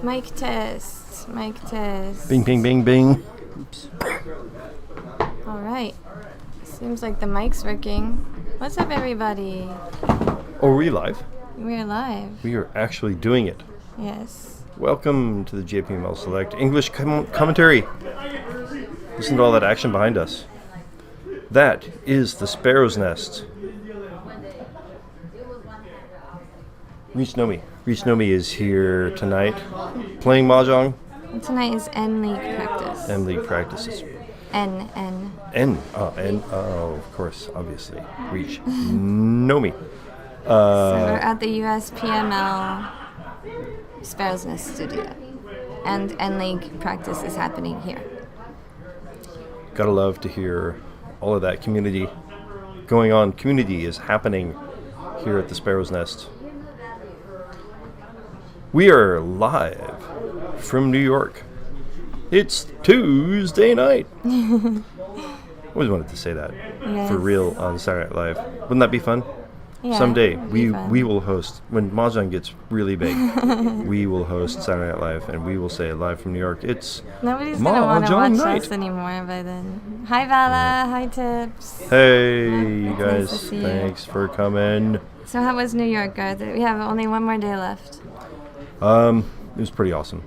Mic test. Mic test. Bing, bing, bing, bing. Oops. All right. Seems like the mic's working. What's up, everybody? Oh, are we live? We're live. We are actually doing it. Yes. Welcome to the JPML Select English Commentary. Listen to all that action behind us. That is the Sparrow's Nest. Reach Nomi. Reach Nomi is here tonight playing Mahjong. And tonight is N League practice. N League practices. N. Of course, obviously. Reach Nomi. So we're at the JPML Sparrow's Nest studio. And N League practice is happening here. Gotta love to hear all of that community going on. Community is happening here at the Sparrow's Nest. We are live from New York. It's Tuesday night. Always wanted to say that. Yes. For real on Saturday Night Live. Wouldn't that be fun? Yeah, someday it'd be fun. we will host when Mahjong gets really big. We will host Saturday Night Live, and we will say live from New York. It's Nobody's gonna want to Mahjong watch night. us anymore by then. Hi Vala, hi Tips. Hey, you Nice to guys, see you. thanks for coming. So how was New York, Garthe? We have only one more day left. It was pretty awesome.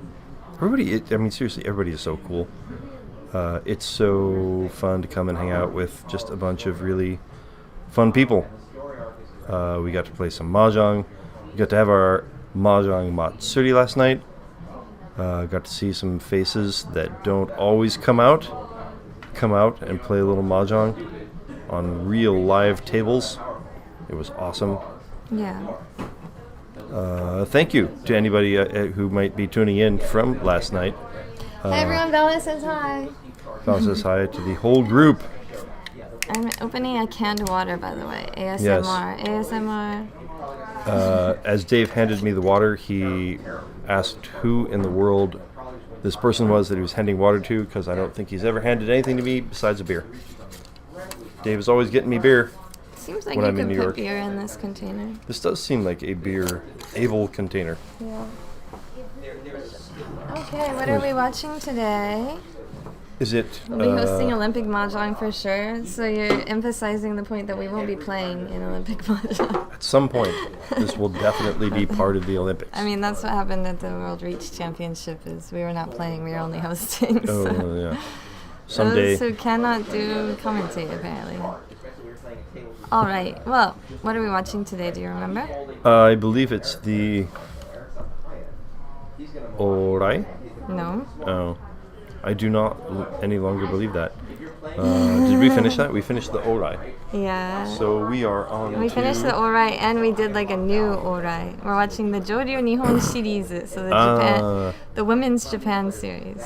Seriously, everybody is so cool. It's so fun to come and hang out with just a bunch of really fun people. We got to play some Mahjong. We got to have our Mahjong Matsuri last night. Got to see some faces that don't always come out and play a little Mahjong on real live tables. It was awesome. Yeah. Thank you to anybody who might be tuning in from last night. Hi everyone, Bella says hi. Bella says hi to the whole group. I'm opening a canned water, by the way. ASMR. Yes. ASMR. As Dave handed me the water, he asked who in the world this person was that he was handing water to, because I don't think he's ever handed anything to me besides a beer. Dave is always getting me beer. Seems like when you I'm in could New put York. beer in this container. This does seem like a beer-able container. Yeah. Okay, what are we watching today? Is it? We'll be hosting Olympic Mahjong for sure, so you're emphasizing the point that we won't be playing in Olympic Mahjong. At some point, this will definitely be part of the Olympics. I mean, that's what happened at the World Reach Championship, is we were not playing, we were only hosting. Oh, So. yeah. Someday. Those who cannot do commentate, apparently. All right, well, what are we watching today, do you remember? I believe it's the Orai. No? Oh. I do not any longer believe that. Did we finish that? We finished the Orai. Yeah. So we are on We to finished the Orai, and we did like a new Orai. We're watching the Joryu Nihon series, so the women's Japan series.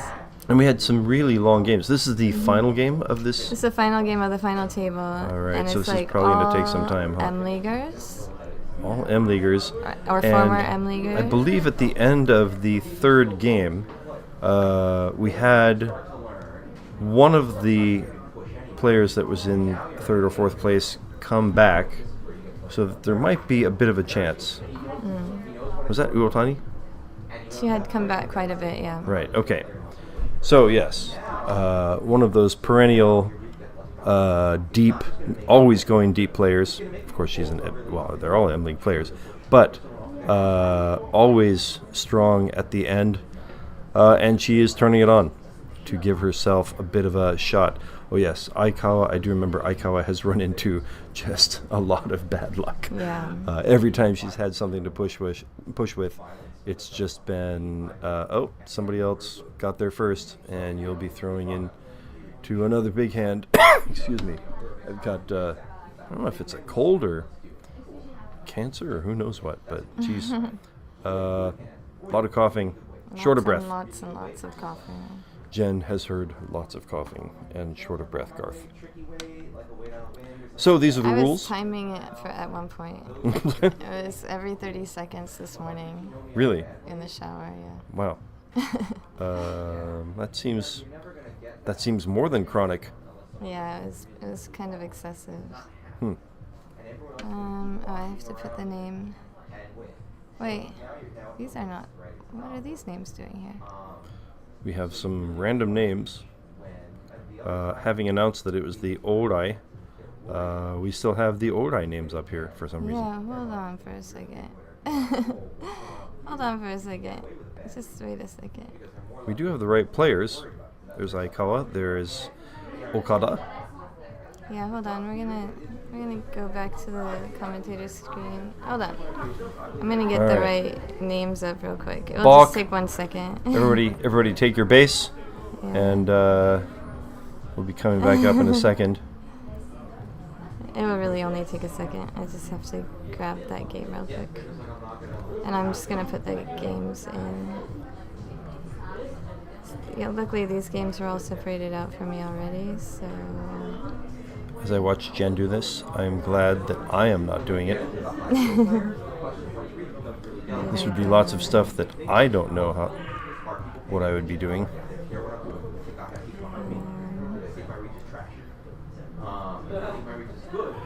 And we had some really long games. This is the final game of this? It's the final game of the final table. All right, and so it's this is like probably going to take some time, huh? M-Leaguers. All M-Leaguers. Or former M-Leaguers. I believe at the end of the third game, we had one of the players that was in third or fourth place come back, so that there might be a bit of a chance. Was that Uotani? She had come back quite a bit, yeah. Right, okay. So, yes, one of those perennial, deep, always going deep players. Of course, they're all M-League players, but always strong at the end. And she is turning it on to give herself a bit of a shot. Oh yes, Aikawa, I do remember Aikawa has run into just a lot of bad luck. Yeah. Every time she's had something to push with, it's just been, somebody else got there first, and you'll be throwing in to another big hand. Excuse me. I've got, I don't know if it's a cold or cancer or who knows what, but geez. A lot of coughing. Short of breath. Lots and lots of coughing. Jenn has heard lots of coughing and short of breath, Garthe. So these are the I rules. was timing it at one point. It was every 30 seconds this morning. Really? In the shower, yeah. Wow. That seems more than chronic. Yeah, it was kind of excessive. Hmm. I have to put the name. Wait, these are not. What are these names doing here? We have some random names. Having announced that it was the Orai, we still have the Orai names up here for some reason. Yeah, hold on for a second. Just wait a second. We do have the right players. There's Aikawa. There's Okada. Yeah, hold on. We're gonna go back to the commentator screen. Hold on. I'm gonna get the right names up real quick. It'll just take 1 second. everybody take your base, and we'll be coming back up in a second. It will really only take a second. I just have to grab that game real quick. And I'm just gonna put the games in. Yeah, luckily these games were all separated out for me already, so... As I watch Jenn do this, I'm glad that I am not doing it. This would be lots of stuff that I don't know what I would be doing.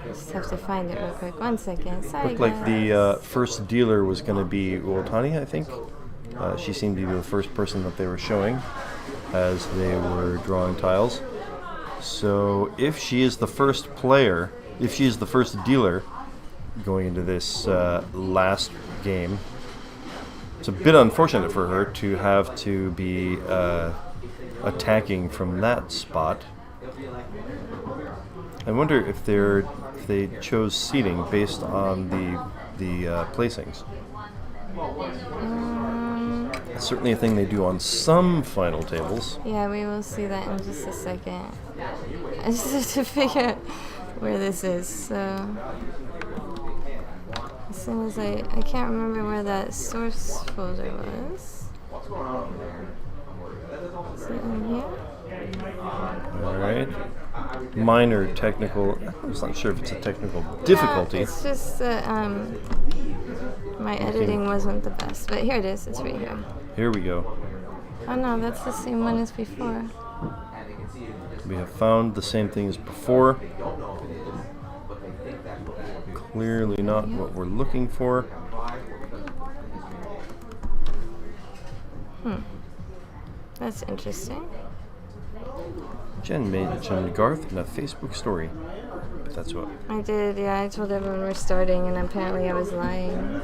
Just have to find it real quick. 1 second. Sorry, Looked like the first dealer was going to be Uotani, I think. She seemed to be the first person that they were showing as they were drawing tiles. So if she is the first player, if she is the first dealer going into this last game, it's a bit unfortunate for her to have to be attacking from that spot. I wonder if they chose seating based on the placings. It's certainly a thing they do on some final tables. Yeah, we will see that in just a second. I just have to figure out where this is. So as soon as I can't remember where that source folder was. Is it in here? All right. Minor technical. I'm not sure if it's a technical difficulty. Yeah, it's just that my editing wasn't the best. But here it is. It's right here. Here we go. Oh no, that's the same one as before. We have found the same thing as before. Clearly not what we're looking for. That's interesting. Jenn mentioned Garthe in a Facebook story. But that's what. I did, yeah. I told everyone we're starting, and apparently I was lying.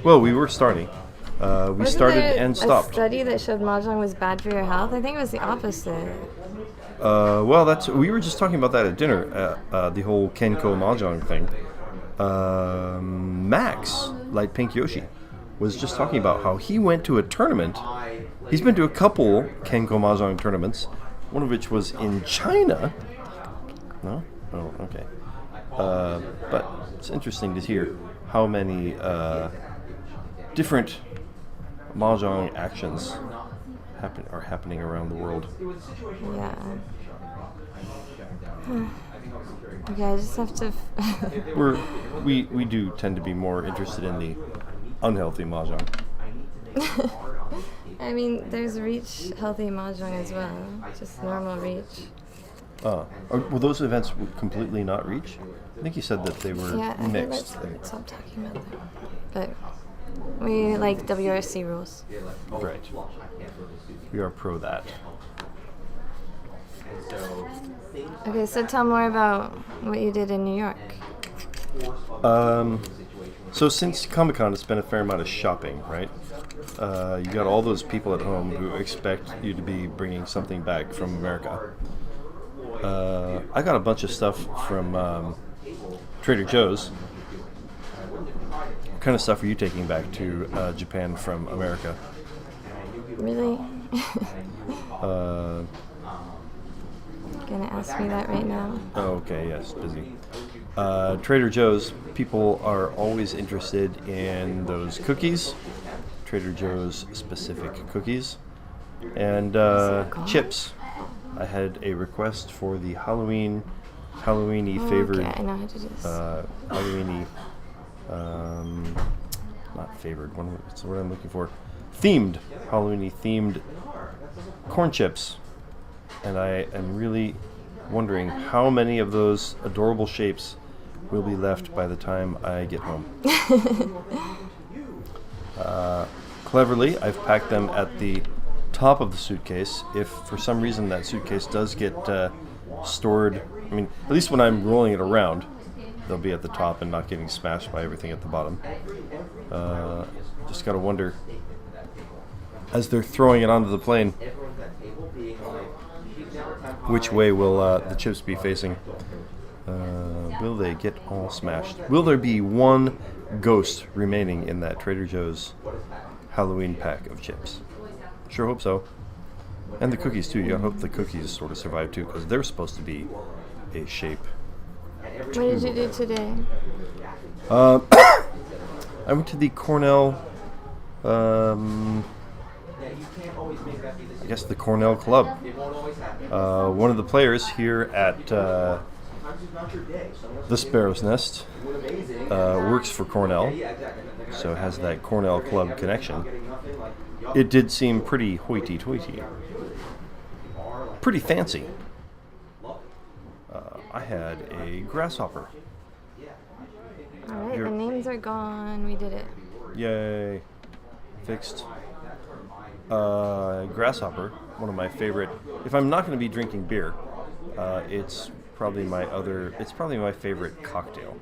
Well, we were starting. We Wasn't started there and stopped. a study that showed Mahjong was bad for your health? I think it was the opposite. Well, we were just talking about that at dinner. The whole Kenko Mahjong thing. Max, Light Pink Yoshi, was just talking about how he went to a tournament. He's been to a couple Kenko Mahjong tournaments, one of which was in China. No? Oh, okay. But it's interesting to hear how many different Mahjong actions are happening around the world. Yeah. Okay, I just have to. We do tend to be more interested in the unhealthy Mahjong. I mean, there's reach healthy Mahjong as well, just normal reach. Were those events completely not reach? I think you said that they were mixed. Let's stop talking about that. But we like WRC rules. Right. We are pro that. Okay, so tell more about what you did in New York. So since Comic-Con, it's been a fair amount of shopping, right? You got all those people at home who expect you to be bringing something back from America. I got a bunch of stuff from Trader Joe's. What kind of stuff are you taking back to Japan from America? Really? Gonna ask me that right now? Oh, okay, yes, busy. Trader Joe's, people are always interested in those cookies, Trader Joe's specific cookies, and chips. I had a request for the Halloweeny favored. Okay, I know how to do this. Halloweeny, not favored. What's the word I'm looking for? Themed Halloweeny themed corn chips, and I am really wondering how many of those adorable shapes will be left by the time I get home. Cleverly, I've packed them at the top of the suitcase. If for some reason that suitcase does get stored, I mean, at least when I'm rolling it around, they'll be at the top and not getting smashed by everything at the bottom. Just gotta wonder, as they're throwing it onto the plane, which way will the chips be facing? Will they get all smashed? Will there be one ghost remaining in that Trader Joe's Halloween pack of chips? Sure hope so. And the cookies too. You gotta hope the cookies sort of survive too, because they're supposed to be a shape. What did you do today? I went to the Cornell, I guess the Cornell Club. One of the players here at the Sparrow's Nest works for Cornell, so has that Cornell Club connection. It did seem pretty hoity-toity, pretty fancy. I had a grasshopper. Alright, the names are gone. We did it. Yay. Fixed. Grasshopper, one of my favorite. If I'm not going to be drinking beer, it's probably my favorite cocktail.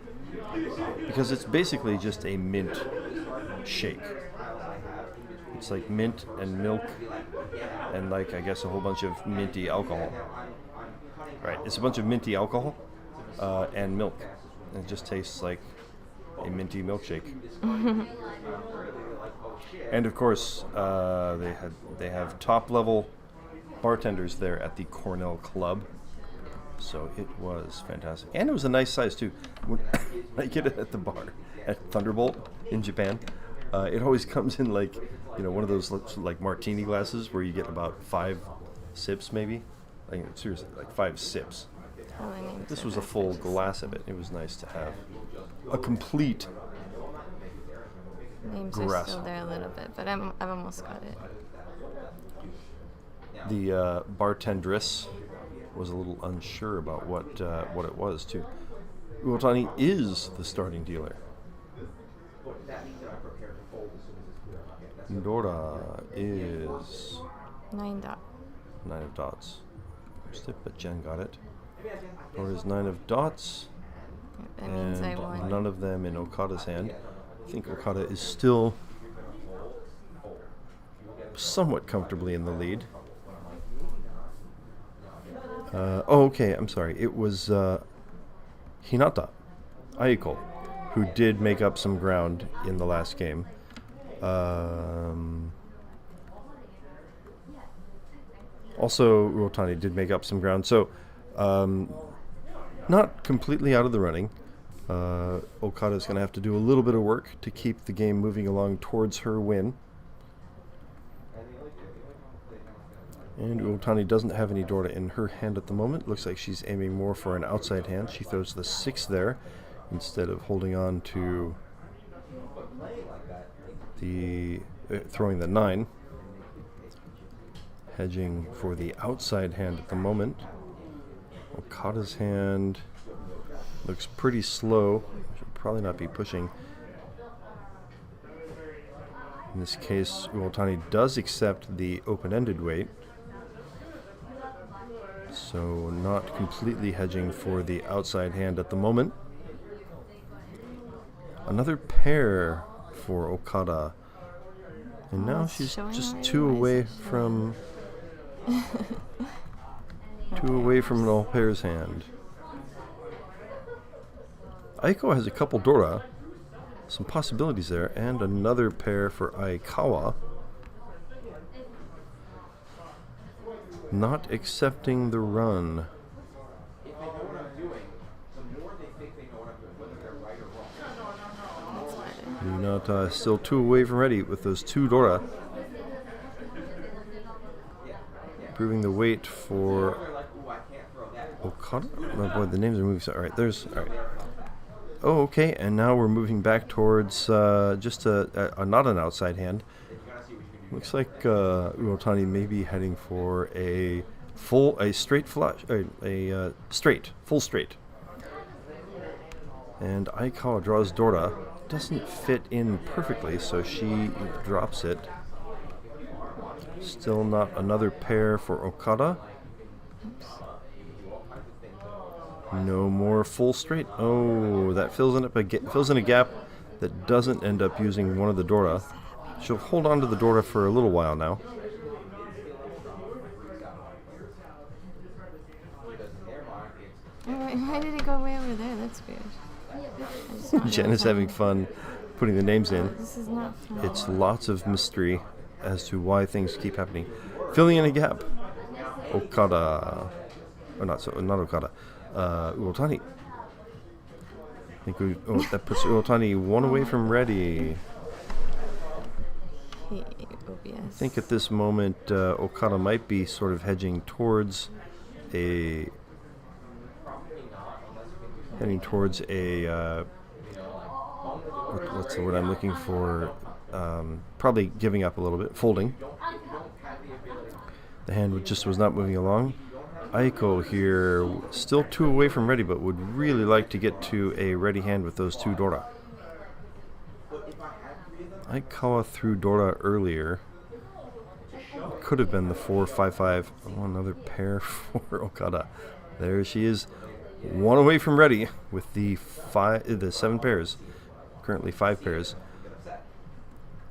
Because it's basically just a mint shake. It's like mint and milk and like, I guess, a whole bunch of minty alcohol. Right, it's a bunch of minty alcohol and milk. And it just tastes like a minty milkshake. And of course, they have top level bartenders there at the Cornell Club. So it was fantastic. And it was a nice size too. When I get it at the bar at Thunderbolt in Japan, it always comes in like, one of those like martini glasses where you get about 5 sips maybe. Like, seriously, like 5 sips. This was a full glass of it. It was nice to have a complete Names grasshopper. are still there a little bit, but I've almost got it. The bartendress was a little unsure about what it was too. Uotani is the starting dealer. Dora is 9 dot. 9 of dots. Missed it, but Jenn got it. Dora is 9 of dots. That means I won. None of them in Okada's hand. I think Okada is still somewhat comfortably in the lead. Okay, I'm sorry. It was Hinata, Aiko, who did make up some ground in the last game. Also, Uotani did make up some ground. So, not completely out of the running. Okada's going to have to do a little bit of work to keep the game moving along towards her win. And Uotani doesn't have any Dora in her hand at the moment. Looks like she's aiming more for an outside hand. She throws the 6 there instead of holding on to the throwing the 9. Hedging for the outside hand at the moment. Okada's hand looks pretty slow. Should probably not be pushing. In this case, Uotani does accept the open-ended weight. So not completely hedging for the outside hand at the moment. Another pair for Okada. And now she's just 2 away from 2 away from an all pairs hand. Aiko has a couple Dora. Some possibilities there. And another pair for Aikawa. Not accepting the run. Hinata still 2 away from ready with those 2 Dora. Proving the weight for Okada. Oh boy, the names are moving. All right, all right. Oh, okay, and now we're moving back towards just not an outside hand. Looks like Uotani may be heading for a straight flush, full straight. And Aikawa draws Dora. Doesn't fit in perfectly, so she drops it. Still not another pair for Okada. No more full straight. Oh, that fills in a gap that doesn't end up using one of the Dora. She'll hold on to the Dora for a little while now. Why did it go way over there? That's weird. Jenn is having fun putting the names in. This is not fun. It's lots of mystery as to why things keep happening. Filling in a gap. Okada. Or not Okada. Uotani. I think that puts Uotani 1 away from ready. I think at this moment Okada might be sort of hedging towards heading towards what's the word I'm looking for? Probably giving up a little bit, folding. The hand just was not moving along. Aiko here, still 2 away from ready, but would really like to get to a ready hand with those 2 Dora. Aikawa threw Dora earlier. Could have been the 4-5-5. Oh, another pair for Okada. There she is, 1 away from ready with the 7 pairs. Currently 5 pairs.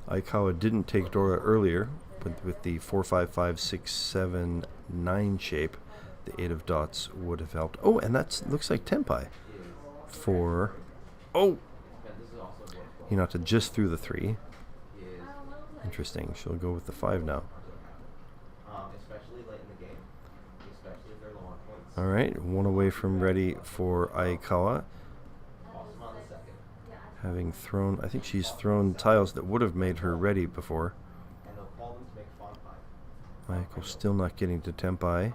Aikawa didn't take Dora earlier, but with the 4-5-5-6-7-9 shape, the 8 of dots would have helped. Oh, and that looks like Tenpai for... Oh! Hinata just threw the 3. Interesting. She'll go with the 5 now. Alright, 1 away from ready for Aikawa. Having thrown, I think she's thrown tiles that would have made her ready before. Aiko still not getting to Tenpai.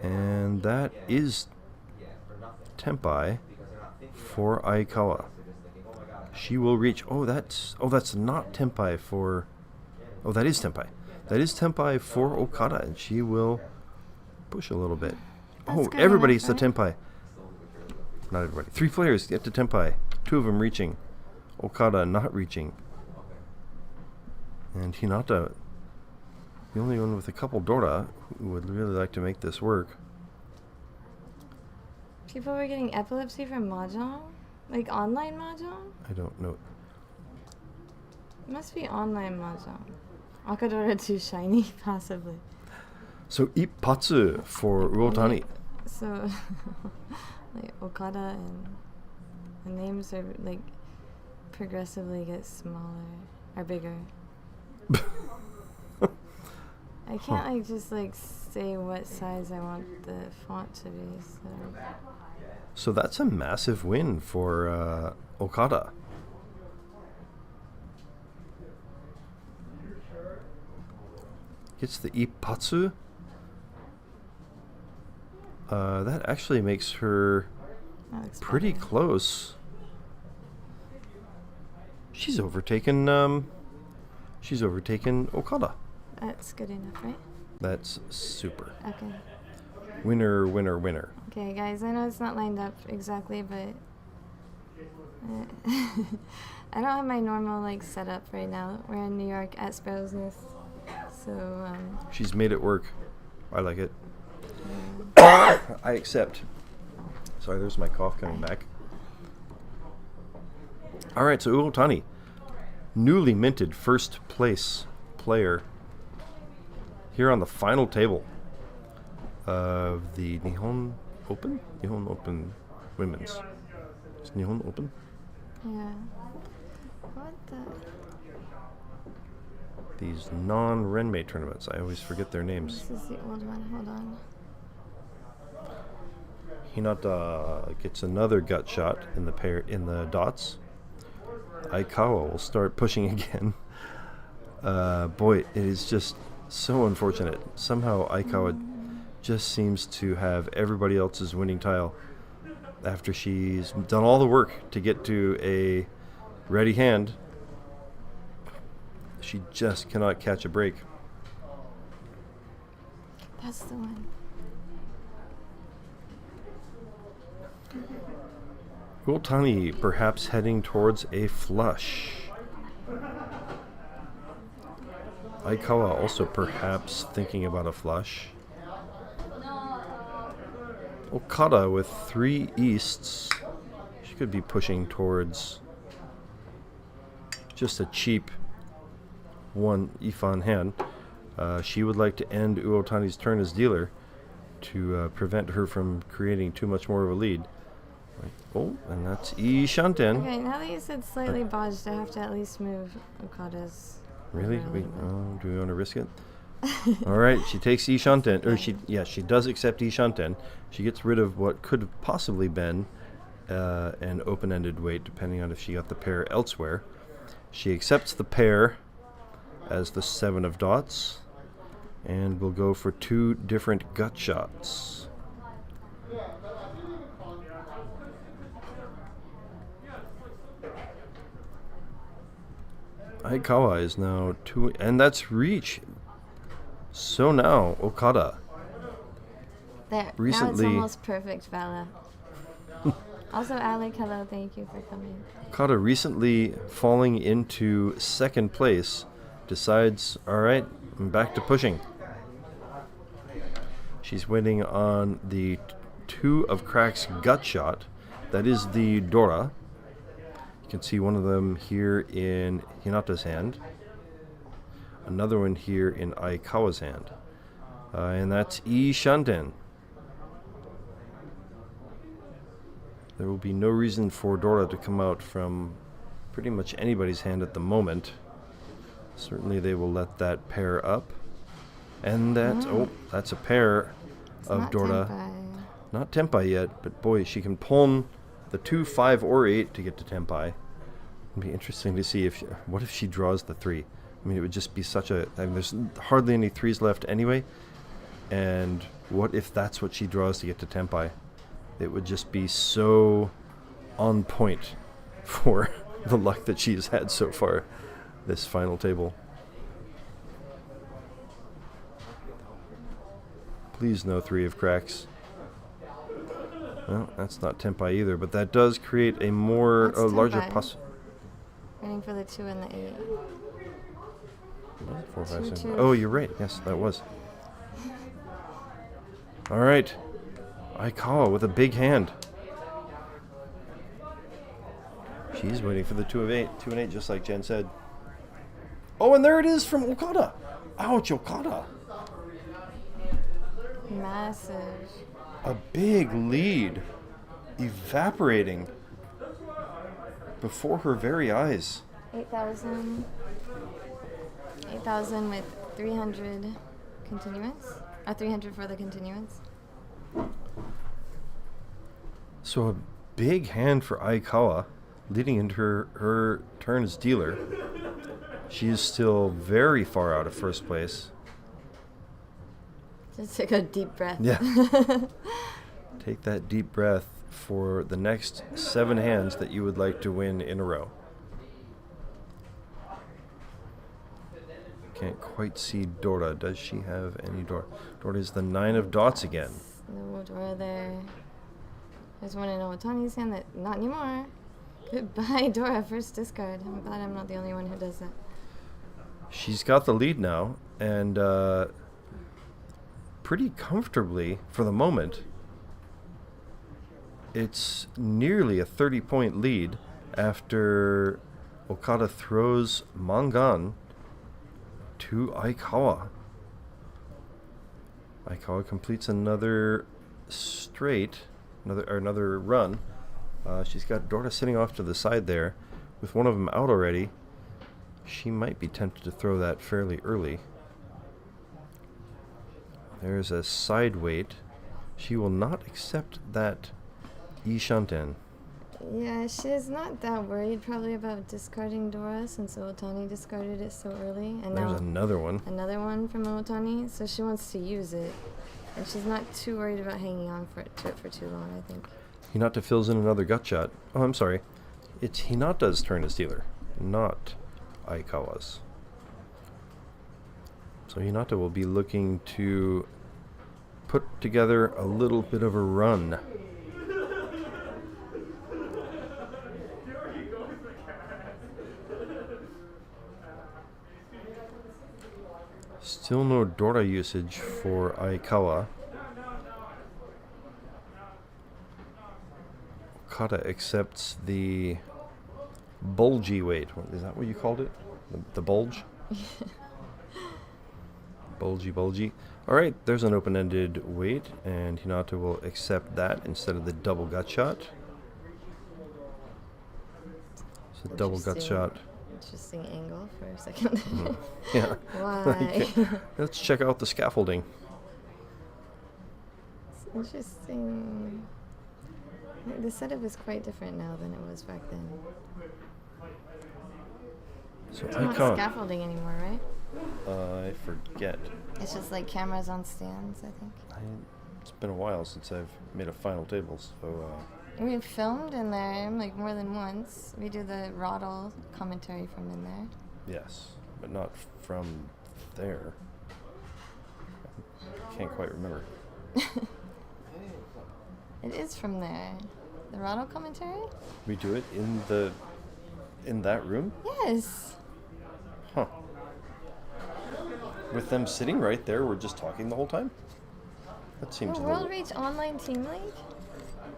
And that is Tenpai for Aikawa. She will reach. Oh, that's not Tenpai for. Oh, that is Tenpai. That is Tenpai for Okada, and she will push a little bit. Oh, everybody's the Tenpai. Not everybody. 3 players get to Tenpai. 2 of them reaching. Okada not reaching. And Hinata, the only one with a couple Dora, who would really like to make this work. People were getting epilepsy from Mahjong? Like online Mahjong? I don't know. It must be online Mahjong. Akadora too shiny, possibly. So Ippatsu for Uotani. So, like Okada and the names are like progressively get smaller or bigger. I can't like just like say what size I want the font to be. So that's a massive win for Okada. Gets the Ippatsu. That actually makes her pretty close. She's overtaken Okada. That's good enough, right? That's super. Okay. Winner, winner, winner. Okay, guys, I know it's not lined up exactly, but I don't have my normal like setup right now. We're in New York at Sparrow's Nest, so she's made it work. I like it. I accept. Sorry, there's my cough coming back. All right, so Uotani, newly minted first place player here on the final table of the Nihon Open? Nihon Open Women's. Is Nihon Open? yeah. What the? These non-Renmei tournaments. I always forget their names. This is the old one. Hold on. Hinata gets another gut shot in the dots. Aikawa will start pushing again. Boy, it is just so unfortunate. Somehow Aikawa just seems to have everybody else's winning tile after she's done all the work to get to a ready hand. She just cannot catch a break. That's the one. Uotani perhaps heading towards a flush. Aikawa also perhaps thinking about a flush. Okada with 3 easts. She could be pushing towards just a cheap 1 Ifan hand. She would like to end Uotani's turn as dealer to prevent her from creating too much more of a lead. Right. Oh, and that's Ishanten. Okay, now that you said slightly bodged, I have to at least move Okada's. Really? Wait, do we want to risk it? All right, she takes Ishanten, or she does accept Ishanten. She gets rid of what could have possibly been an open-ended weight, depending on if she got the pair elsewhere. She accepts the pair as the 7 of dots, and we'll go for 2 different gut shots. Aikawa is now 2, and that's reach. So now Okada There. recently... Now it's almost perfect, Vala. Also, Alec, hello. Thank you for coming. Okada recently falling into second place decides, all right, I'm back to pushing. She's waiting on the 2 of Crack's gut shot. That is the Dora. You can see one of them here in Hinata's hand. Another one here in Aikawa's hand. And that's E Shanten. There will be no reason for Dora to come out from pretty much anybody's hand at the moment. Certainly they will let that pair up. And that's, that's a pair of Dora. Tenpai. Not Tenpai yet, but boy, she can pawn the 2, 5, or 8 to get to Tenpai. It'd be interesting to see what if she draws the 3. I mean, it would just be such a... I mean, there's hardly any 3s left anyway. And what if that's what she draws to get to Tenpai? It would just be so on point for the luck that she's had so far this final table. Please no 3 of Cracks. Well, that's not Tenpai either, but that does create a larger Waiting for the 2 and the 8. 4, 5, 6. Oh, you're right. Yes, that was. All right. Aikawa with a big hand. She's waiting for the 2 of 8. 2 and 8, just like Jen said. Oh, and there it is from Okada. Ouch, Okada. Massive. A big lead evaporating before her very eyes. 8,000. 8,000 with 300 continuance. 300 for the continuance. So a big hand for Aikawa, leading into her turn as dealer. She is still very far out of first place. Just take a deep breath. Yeah. Take that deep breath for the next 7 hands that you would like to win in a row. Can't quite see Dora. Does she have any Dora? Dora is the 9 of dots again. No Dora there. There's one in Owatani's hand that, not anymore. Goodbye, Dora, first discard. I'm glad I'm not the only one who does that. She's got the lead now, and pretty comfortably for the moment. It's nearly a 30-point lead after Okada throws Mangan to Aikawa. Aikawa completes another another run. She's got Dora sitting off to the side there with one of them out already. She might be tempted to throw that fairly early. There's a side weight. She will not accept that Ishanten. Yeah, she's not that worried probably about discarding Dora since Owatani discarded it so early. And there's now another one. Another one from Owatani, so she wants to use it. And she's not too worried about hanging on to it for too long, I think. Hinata fills in another gut shot. Oh, I'm sorry. It's Hinata's turn as dealer, not Aikawa's. So Hinata will be looking to put together a little bit of a run. Still no Dora usage for Aikawa. Okada accepts the bulgy weight. Is that what you called it? The bulge? Bulgy. All right, there's an open-ended weight, and Hinata will accept that instead of the double gut shot. So double gut shot. Interesting angle for a second. Yeah. Why? Let's check out the scaffolding. It's interesting. The setup is quite different now than it was back then. So it's not scaffolding anymore, right? I forget. It's just like cameras on stands, I think. It's been a while since I've made a final table, so... We've filmed in there like more than once. We do the Roddle commentary from in there. Yes, but not from there. I can't quite remember. is from there. The Rado commentary? We do it in that room? Yes. Huh. With them sitting right there, we're just talking the whole time? That seems a little... World Reach Online Team League?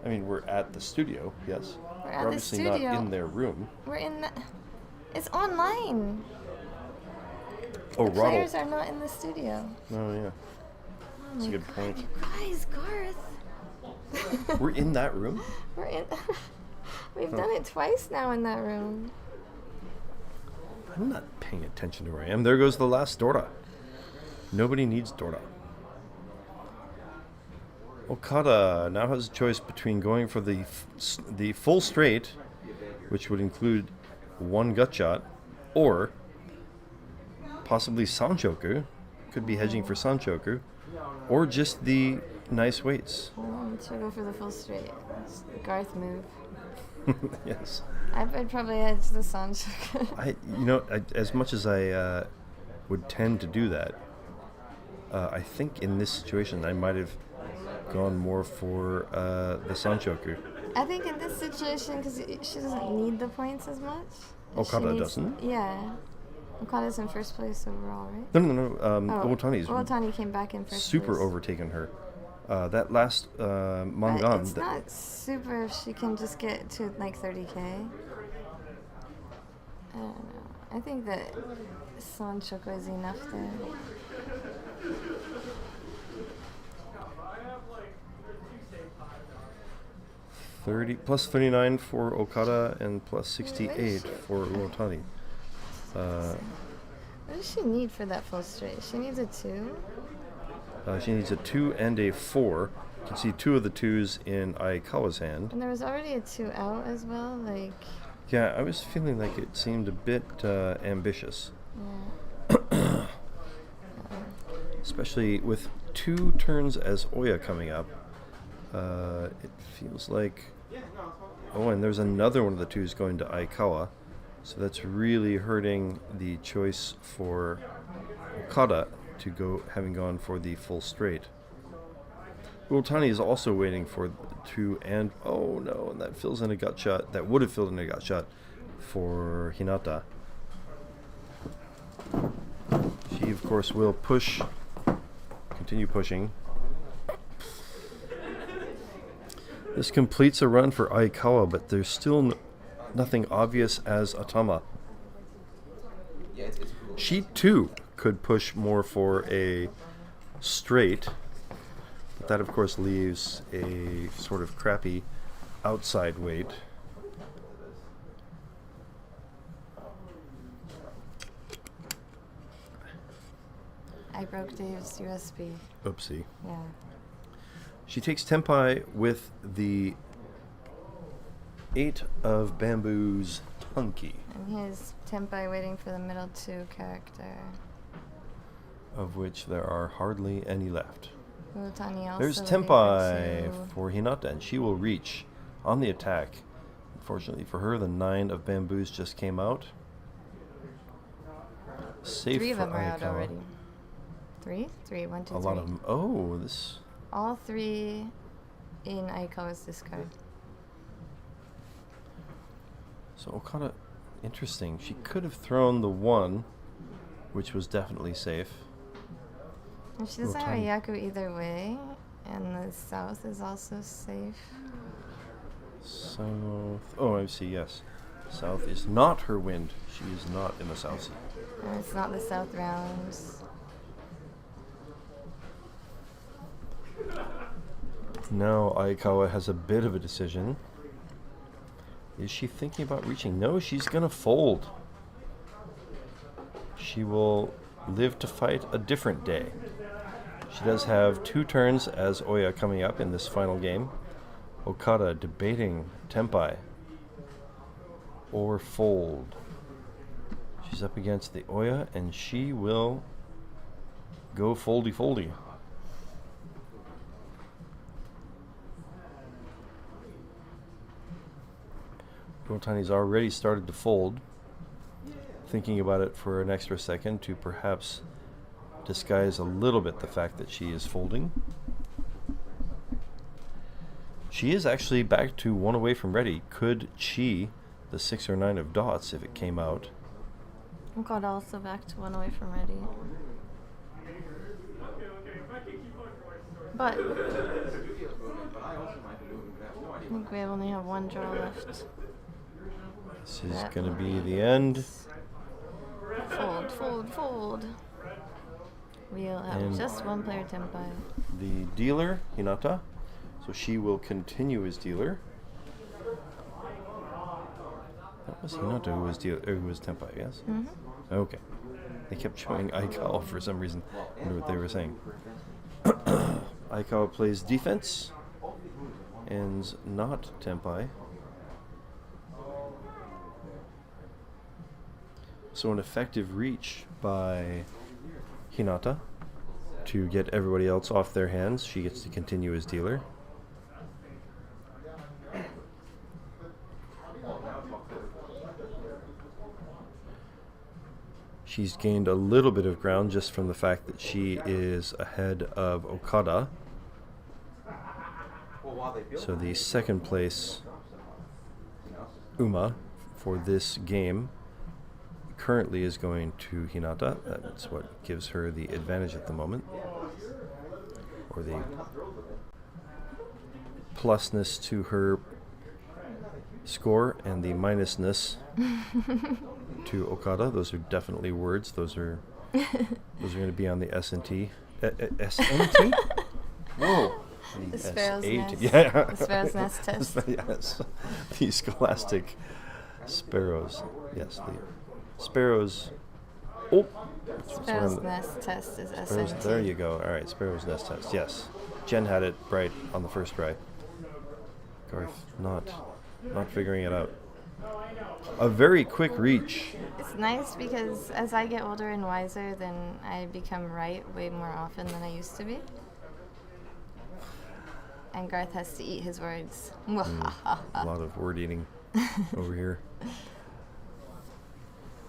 I mean, we're at the studio, yes. We're at the obviously studio. Not in their room. We're in the... It's online. Oh, the players are not in the studio. Oh, yeah. That's a good point. You guys, Garth. We're in that room? We're in... We've done it twice now in that room. I'm not paying attention to where I am. There goes the last Dora. Nobody needs Dora. Okada now has a choice between going for the full straight, which would include one gut shot, or possibly Sanchoku, could be hedging for Sanchoku, or just the nice weights. Should go for the full straight. It's the Garth move. Yes. I'd probably hedge the Sanchoku. As much as I would tend to do that, I think in this situation I might have gone more for the Sanchoku. I think in this situation, because she doesn't need the points as much. Okada doesn't? Yeah. Okada's in first place overall, right? No. Owatani came back in first place. Super overtaken her. That last Mangan... It's not super if she can just get to like 30k. I don't know. I think that Sanchoku is enough there. plus 39 for Okada and plus 68 for Owatani. What does she need for that full straight? She needs a 2? She needs a 2 and a 4. You can see 2 of the 2s in Aikawa's hand. And there was already a 2 out as well, Yeah, I was feeling like it seemed a bit ambitious. Yeah. Especially with 2 turns as Oya coming up. It feels like... Oh, and there's another one of the 2s going to Aikawa. So that's really hurting the choice for Okada to go, having gone for the full straight. Owatani is also waiting for 2 and... Oh no, and that fills in a gut shot. That would have filled in a gut shot for Hinata. She, of course, will push... Continue pushing. This completes a run for Aikawa, but there's still nothing obvious as Atama. She, too, could push more for a straight, but that, of course, leaves a sort of crappy outside weight. I broke Dave's USB. Oopsie. Yeah. She takes Tenpai with the 8 of Bamboo's Tunky. And here's Tenpai waiting for the middle 2 character. Of which there are hardly any left. Owatani also There's waiting Tenpai for Hinata, and she will reach on the attack. Unfortunately for her, the 9 of Bamboos just came out. Safe 3 of for them are out Aikawa. already. 3? 3, 1, 2, 3. A lot of them. Oh, this... All 3 in Aikawa's discard. So Okada, interesting. She could have thrown the 1, which was definitely safe. And she doesn't have a Yaku either way, and the south is also safe. South. Oh, I see, yes. South is not her wind. She is not in the South Sea. And it's not the south rounds. Now Aikawa has a bit of a decision. Is she thinking about reaching? No, she's going to fold. She will live to fight a different day. She does have 2 turns as Oya coming up in this final game. Okada debating Tenpai or fold. She's up against the Oya, and she will go foldy-foldy. Owatani's already started to fold, thinking about it for an extra second to perhaps disguise a little bit the fact that she is folding. She is actually back to 1 away from ready. Could Chi the 6 or 9 of dots if it came out? Got also back to 1 away from ready. But I think we only have 1 draw left. This is going to be the end. Fold, fold, fold. We'll have And just 1 player tempai. The dealer, Hinata. So she will continue as dealer. That was Hinata who was who was tempai, yes? Mm-hmm. Okay. They kept showing Aikawa for some reason. I wonder what they were saying. Aikawa plays defense. Ends not tempai. So an effective reach by Hinata to get everybody else off their hands. She gets to continue as dealer. She's gained a little bit of ground just from the fact that she is ahead of Okada. So the second place Uma for this game currently is going to Hinata. That's what gives her the advantage at the moment. Or the plusness to her score and the minusness to Okada. Those are definitely words. Those are going to be on the S&T. S&T? Whoa. The Sparrow's Nest. Yeah. The Sparrow's Nest test. Yes. The scholastic sparrows. Yes. The sparrows. Oh. Sparrow's Nest test is S&T. There you go. All right. Sparrow's Nest test. Yes. Jenn had it right on the first try. Garthe not figuring it out. A very quick reach. It's nice because as I get older and wiser, then I become right way more often than I used to be. And Garthe has to eat his words. A lot of word eating over here.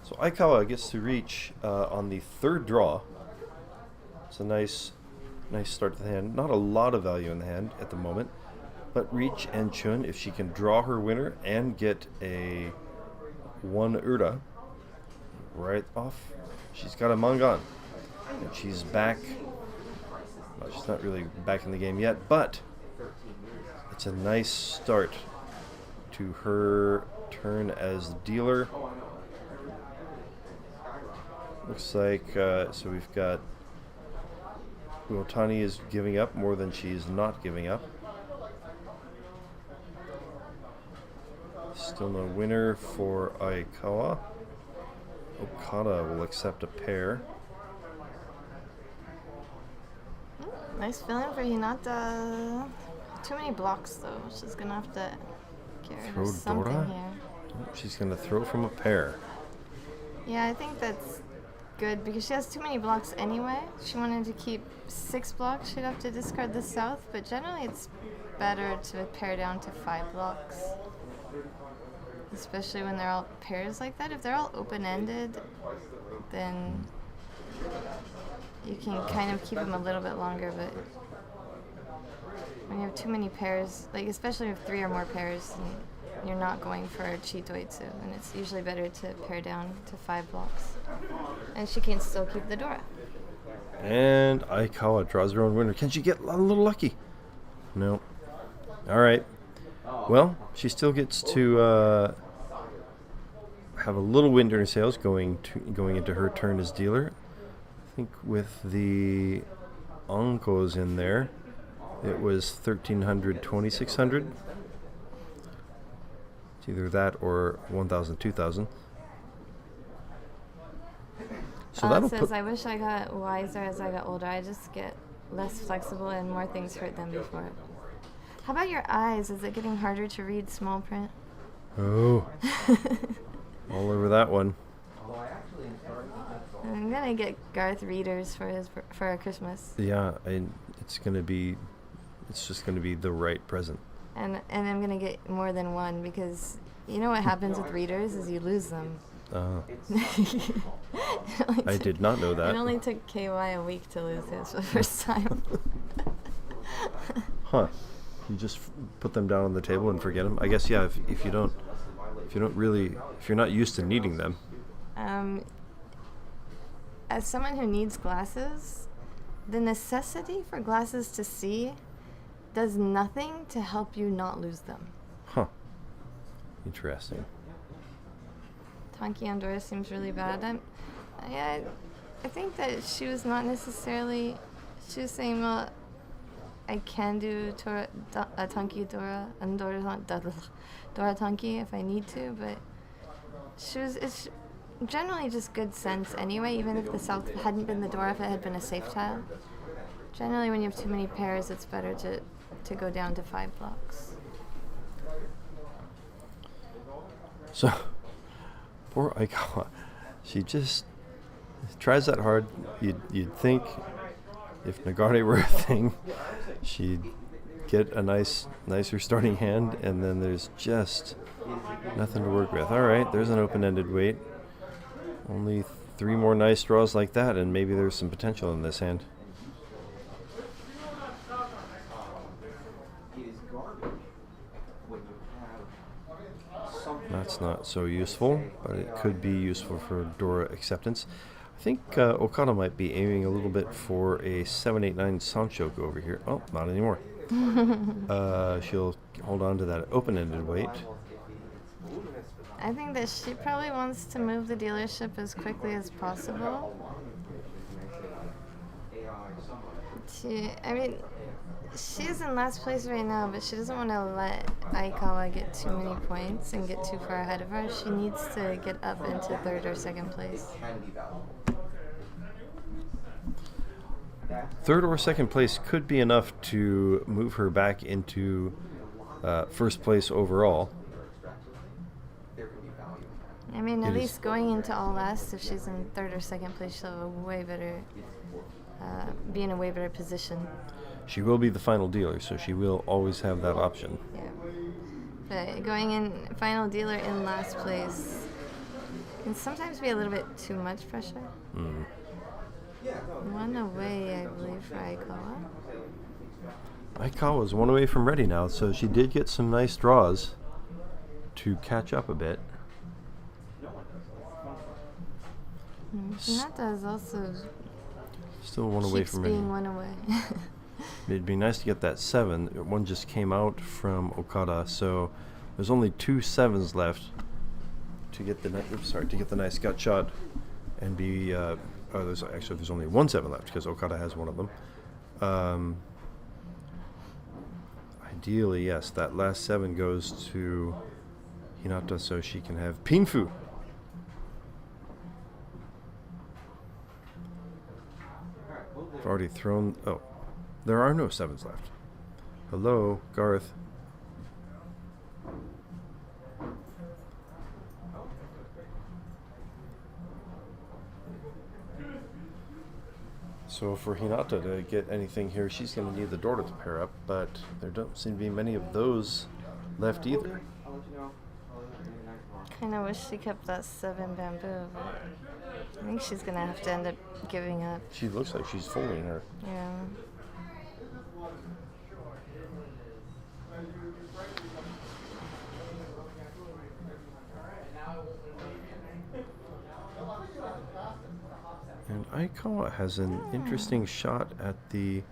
So Aikawa gets to reach on the third draw. It's a nice start to the hand. Not a lot of value in the hand at the moment. But reach and Chun, if she can draw her winner and get a 1 Ura right off, she's got a Mangan. And she's back. Well, she's not really back in the game yet, but it's a nice start to her turn as dealer. Looks like, so we've got Uotani is giving up more than she's not giving up. Still no winner for Aikawa. Okada will accept a pair. Nice feeling for Hinata. Too many blocks though. She's gonna have to get rid of something Dora? here. She's gonna throw from a pair. Yeah, I think that's good because she has too many blocks anyway. She wanted to keep 6 blocks. She'd have to discard the south, but generally it's better to pare down to 5 blocks. Especially when they're all pairs like that. If they're all open-ended, then you can kind of keep them a little bit longer, but when you have too many pairs, like especially if 3 or more pairs, you're not going for Chitoitsu, and it's usually better to pare down to 5 blocks. And she can still keep the Dora. And Aikawa draws her own winner. Can she get a little lucky? No. All right. Well, she still gets to have a little wind in her sails going into her turn as dealer. I think with the Onkos in there, it was 1,300, 2,600. It's either that or 1,000, 2,000. So that'll says, I wish I got wiser as I got older. I just get less flexible and more things hurt than before. How about your eyes? Is it getting harder to read small print? Oh. All over that one. I'm gonna get Garthe readers for our Christmas. Yeah, it's just gonna be the right present. And I'm gonna get more than one because you know what happens with readers is you lose them. I did not know that. It only took KY a week to lose his for the first time. Huh. You just put them down on the table and forget them. I guess if you're not used to needing them. As someone who needs glasses, the necessity for glasses to see does nothing to help you not lose them. Huh. Interesting. Tonki on Dora seems really bad. I think that she was not necessarily. She was saying, well, I can do a Tonki Dora and Dora Tonki if I need to, but it's generally just good sense anyway, even if the south hadn't been the Dora, if it had been a safe tile. Generally, when you have too many pairs, it's better to go down to 5 blocks. So, poor Aikawa. She just tries that hard. You'd think if Nagare were a thing, she'd get a nicer starting hand, and then there's just nothing to work with. All right, there's an open-ended weight. Only 3 more nice draws like that, and maybe there's some potential in this hand. That's not so useful, but it could be useful for Dora acceptance. I think Okada might be aiming a little bit for a 7-8-9 Sanchoku over here. Oh, not anymore. She'll hold on to that open-ended weight. I think that she probably wants to move the dealership as quickly as possible. She's in last place right now, but she doesn't want to let Aikawa get too many points and get too far ahead of her. She needs to get up into 3rd or 2nd place. 3rd or 2nd place could be enough to move her back into 1st place overall. At least going into all last, if she's in 3rd or 2nd place, she'll have a way better, be in a way better position. She will be the final dealer, so she will always have that option. Yeah. But going in final dealer in last place can sometimes be a little bit too much pressure. 1 away, I believe, for Aikawa. Aikawa is 1 away from ready now, so she did get some nice draws to catch up a bit. Hinata is also still 1 away from ready. Keeps being 1 away. It'd be nice to get that 7. One just came out from Okada, so there's only 2 7s left to get the nice gut shot and be. There's only 1 7 left because Okada has one of them. Ideally, yes, that last 7 goes to Hinata so she can have Pinfu. I've already thrown. Oh, there are no 7s left. Hello, Garth. So for Hinata to get anything here, she's going to need the Dora to pair up, but there don't seem to be many of those left either. Kind of wish she kept that 7 bamboo, but I think she's going to have to end up giving up. She looks like she's folding her. Yeah. And Aikawa has an interesting shot at the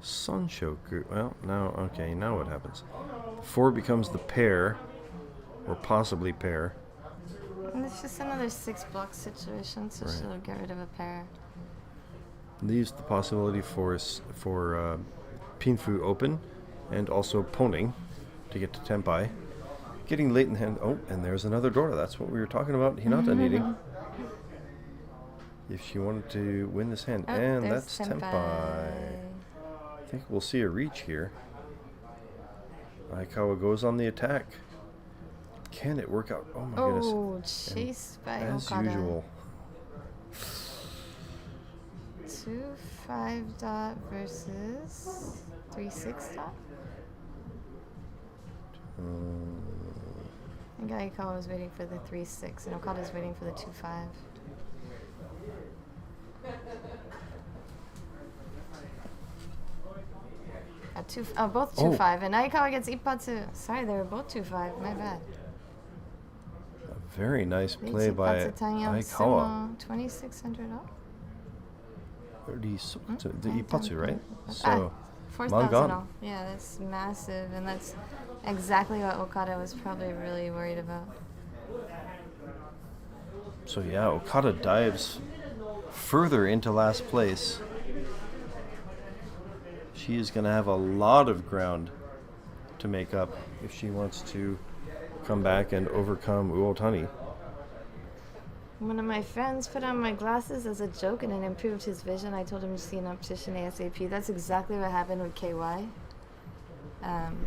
Sanshoku. Well, now what happens? 4 becomes the pair, or possibly pair. And it's just another 6 block situation, so Right. she'll get rid of a pair. Leaves the possibility for Pinfu open, and also Poning to get to Tenpai. Getting late in the hand. Oh, and there's another Dora. That's what we were talking about Hinata needing. If she wanted to win this hand. Oh, and there's that's Tenpai. I think we'll see a reach here. Aikawa goes on the attack. Can it work out? Oh my goodness. Oh, chase by As Okada. usual. 2-5 dot versus 3-6 dot. I think Aikawa was waiting for the 3-6, and Okada's waiting for the 2-5. A both 2-5, and Aikawa gets Ippatsu. Sorry, they were both 2-5. My bad. A very nice play by Aikawa. 2,600 up. 30, the Ippatsu, right? So, 4,000 off. Yeah, that's massive, and that's exactly what Okada was probably really worried about. So yeah, Okada dives further into last place. She is going to have a lot of ground to make up if she wants to come back and overcome Uotani. One of my friends put on my glasses as a joke and it improved his vision. I told him to see an optician ASAP. That's exactly what happened with KY.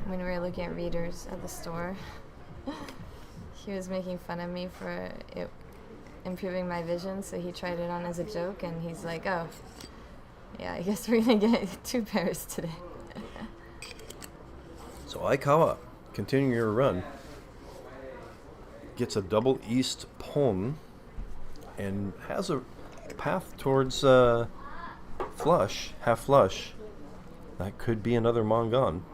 When we were looking at readers at the store. He was making fun of me for it improving my vision, so he tried it on as a joke, and he's like, oh, yeah, I guess we're going to get 2 pairs today. So Aikawa, continuing her run, gets a double east pon and has a path towards flush, half flush. That could be another Mongon.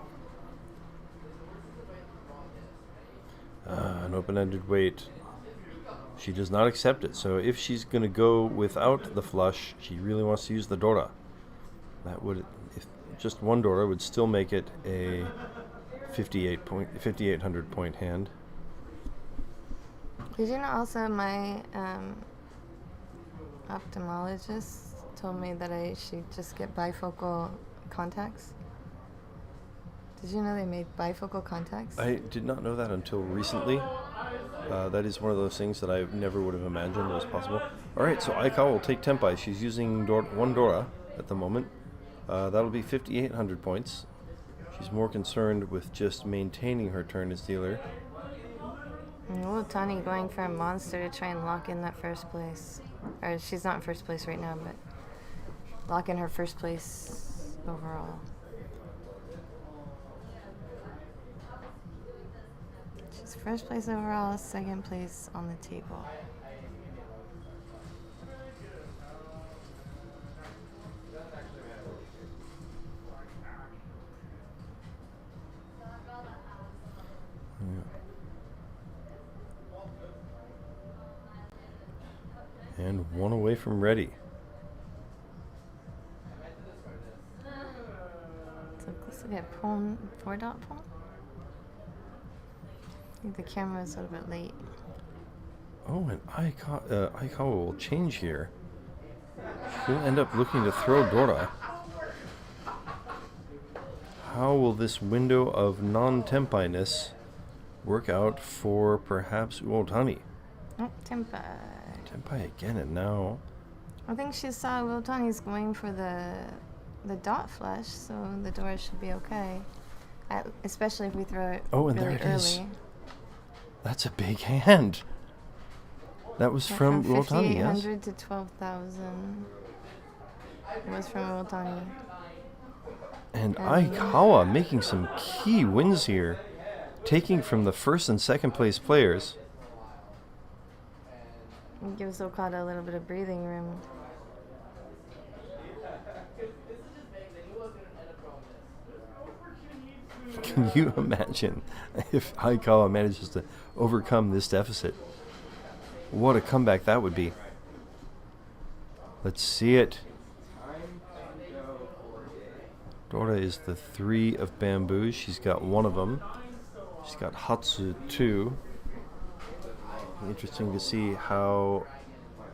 An open-ended wait. She does not accept it. So if she's going to go without the flush, she really wants to use the Dora. That would, if just one Dora would still make it a 5,800 point hand. Did you know also my ophthalmologist told me that I should just get bifocal contacts? Did you know they made bifocal contacts? I did not know that until recently. That is one of those things that I never would have imagined was possible. All right, so Aikawa will take Tempai. She's using one Dora at the moment. That'll be 5,800 points. She's more concerned with just maintaining her turn as dealer. Uotani going for a monster to try and lock in that first place. Or she's not in first place right now, but lock in her first place overall. She's first place overall, second place on the table. And one away from ready. So let's look at pawn, 4-dot pawn. I think the camera is a little bit late. Oh, and Aikawa will change here. She'll end up looking to throw Dora. How will this window of non-Tempai-ness work out for perhaps Uotani? Oh, Tempai. Tempai again, and now... I think she saw Uotani's going for the dot flush, so the Dora should be okay. Especially if we throw it and really there it early. is. That's a big hand. That was from Uotani, yes? 5,800 to 12,000. It was from Uotani. And Aikawa making some key wins here, taking from the first and second place players. It gives Okada a little bit of breathing room. Can you imagine if Aikawa manages to overcome this deficit? What a comeback that would be. Let's see it. Dora is the 3 of bamboos. She's got one of them. She's got Hatsu 2. Interesting to see how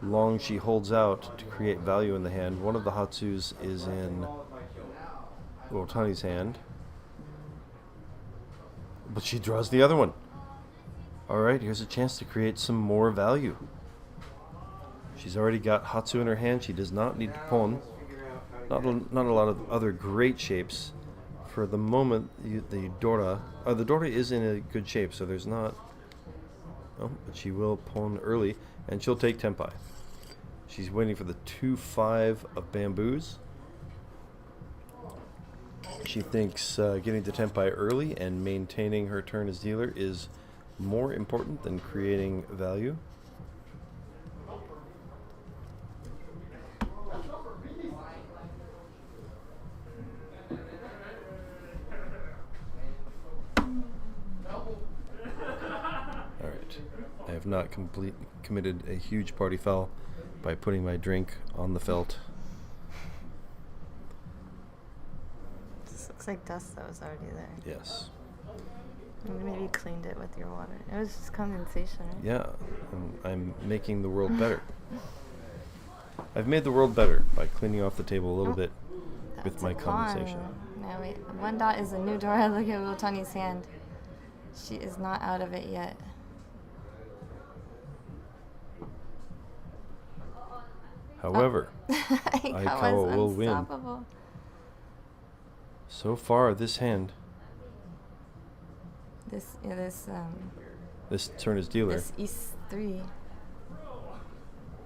long she holds out to create value in the hand. One of the Hatsus is in Uotani's hand. But she draws the other one. Alright, here's a chance to create some more value. She's already got Hatsu in her hand. She does not need to pawn. Not a lot of other great shapes. For the moment, the Dora is in a good shape, so there's not... Oh, but she will pawn early, and she'll take Tempai. She's waiting for the 2-5 of bamboos. She thinks getting to Tempai early and maintaining her turn as dealer is more important than creating value. I have not committed a huge party foul by putting my drink on the felt. This looks like dust that was already there. Yes. Maybe you cleaned it with your water. It was just condensation, right? Yeah, I'm making the world better. I've made the world better by cleaning off the table a little bit with my condensation. Now wait, one dot is a new Dora. Look at Wotani's hand. She is not out of it yet. However, Aikawa will win. Unstoppable. So far, this hand, This turn is dealer. This East 3.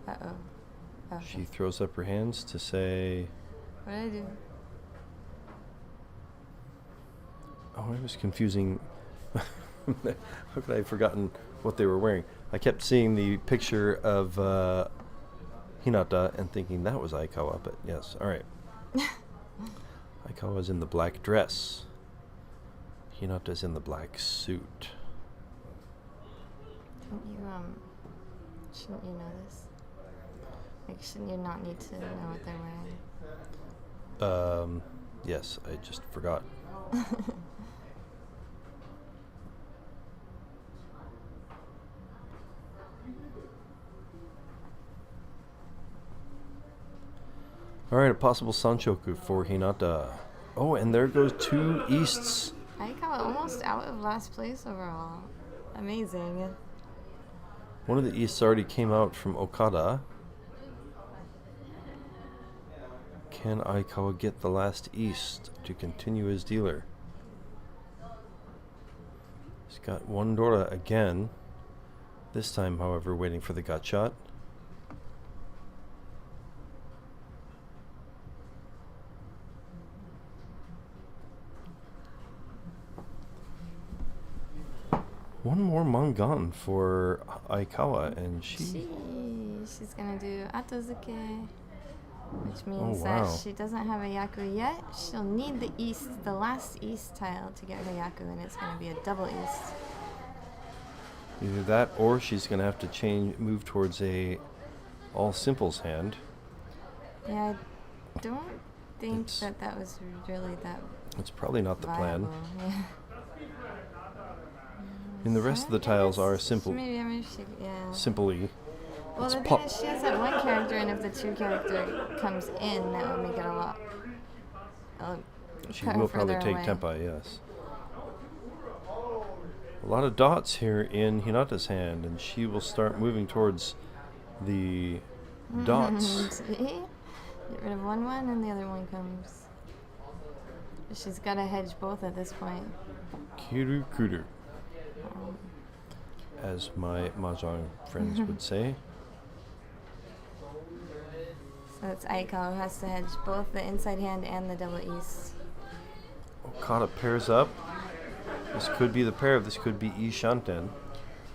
Uh-oh. Okay. She throws up her hands to say... What did I do? Oh, I was confusing. How could I have forgotten what they were wearing? I kept seeing the picture of Hinata and thinking that was Aikawa, but yes, all right. Aikawa's in the black dress. Hinata's in the black suit. Shouldn't you know this? Like, shouldn't you not need to know what they're wearing? Yes, I just forgot. All right, a possible Sanchoku for Hinata. Oh, and there goes 2 easts. Aikawa almost out of last place overall. Amazing. One of the easts already came out from Okada. Can Aikawa get the last east to continue his dealer? He's got 1 Dora again. This time, however, waiting for the gut shot. One more Mangan for Aikawa, and she's gonna do Atozuke, which means wow. that she doesn't have a Yaku yet. She'll need the last East tile to get her Yaku, and it's gonna be a double East. Either that, or she's gonna have to move towards a all simples hand. Yeah, I don't think that was really that. It's probably not the viable. plan. Yeah. And the rest of the tiles are simple. Simply. Well, the thing is, she has that one character, and if the 2 character comes in, that would make it a lot. She will probably take Tempai, yes. A lot of dots here in Hinata's hand, and she will start moving towards the dots. Get rid of one, and the other one comes. She's got to hedge both at this point. Kiru Kuru, as my Mahjong friends would say. So it's Aikawa who has to hedge both the inside hand and the double East. Okada pairs up. This could be the pair. This could be I Shanten.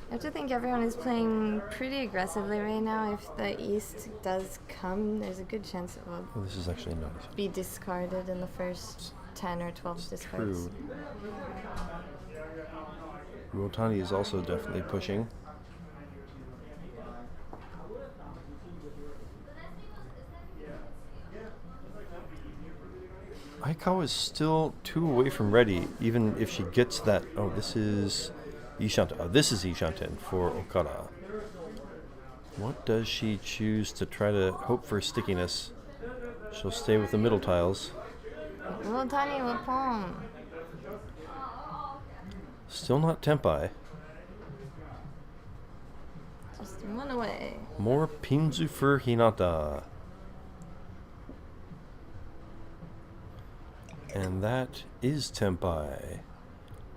I have to think everyone is playing pretty aggressively right now. If the East does come, there's a good chance it will This is actually not be discarded in the first 10 or 12 discards. True. Rotani is also definitely pushing. Aikawa is still 2 away from ready, even if she gets that. Oh, this is Ishanten. Oh, this is Ishanten for Okada. What does she choose to try to hope for stickiness? She'll stay with the middle tiles. Rotani will palm. Still not Tempai. Just 1 away. More Pinzu for Hinata. And that is Tempai.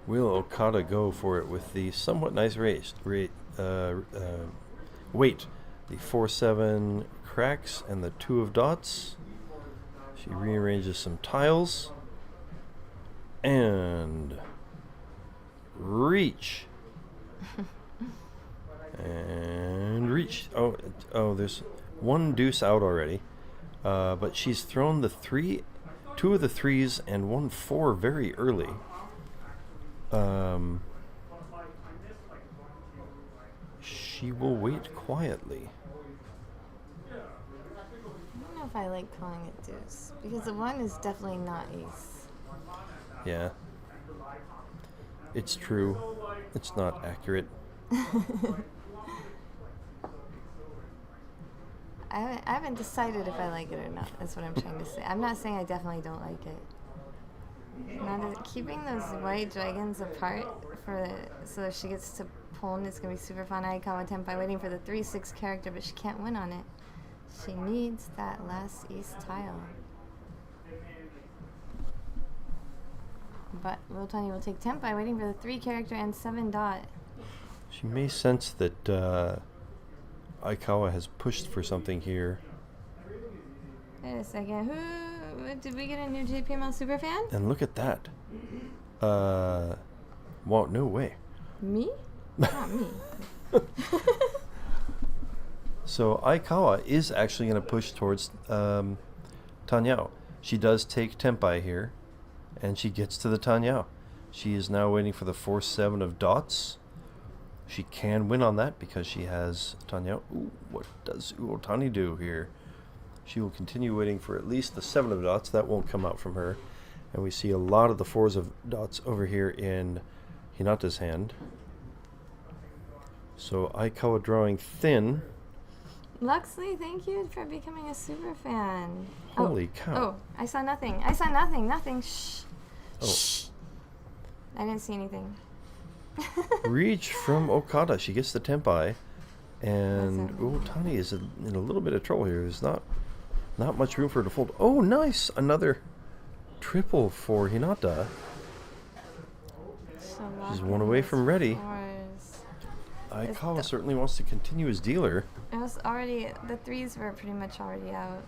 Will Okada go for it with the somewhat nice weight? The 4-7 cracks and the 2 of dots. She rearranges some tiles. And reach. And reach. Oh, there's 1 deuce out already. But she's thrown the 2 of the 3s and 1 4 very early. she will wait quietly. I don't know if I like calling it deuce, because the 1 is definitely not ace. Yeah. It's true. It's not accurate. I haven't decided if I like it or not. That's what I'm trying to say. I'm not saying I definitely don't like it. Keeping those white dragons apart so if she gets to Poland, it's going to be super fun. Aikawa Tenpai waiting for the 3/6 character, but she can't win on it. She needs that last east tile. But Rotani will take Tenpai waiting for the 3 character and 7 dot. She may sense that Aikawa has pushed for something here. Wait a second. Did we get a new JPML superfan? And look at that. Well, no way. Me? Not me. So Aikawa is actually going to push towards Tanyao. She does take Tenpai here, and she gets to the Tanyao. She is now waiting for the 4/7 of dots. She can win on that because she has Tanyao. Ooh, what does Uotani do here? She will continue waiting for at least the 7 of dots. That won't come out from her. And we see a lot of the 4s of dots over here in Hinata's hand. So Aikawa drawing thin. Luxley, thank you for becoming a super fan. Holy cow. Oh, I saw nothing. I saw nothing. Nothing. Shh. Oh. Shh. I didn't see anything. Reach from Okada. She gets the Tenpai. And Uotani is in a little bit of trouble here. There's not much room for her to fold. Oh, nice! Another triple for Hinata. She's one away from ready. Aikawa certainly wants to continue as dealer. It was already, the 3s were pretty much already out.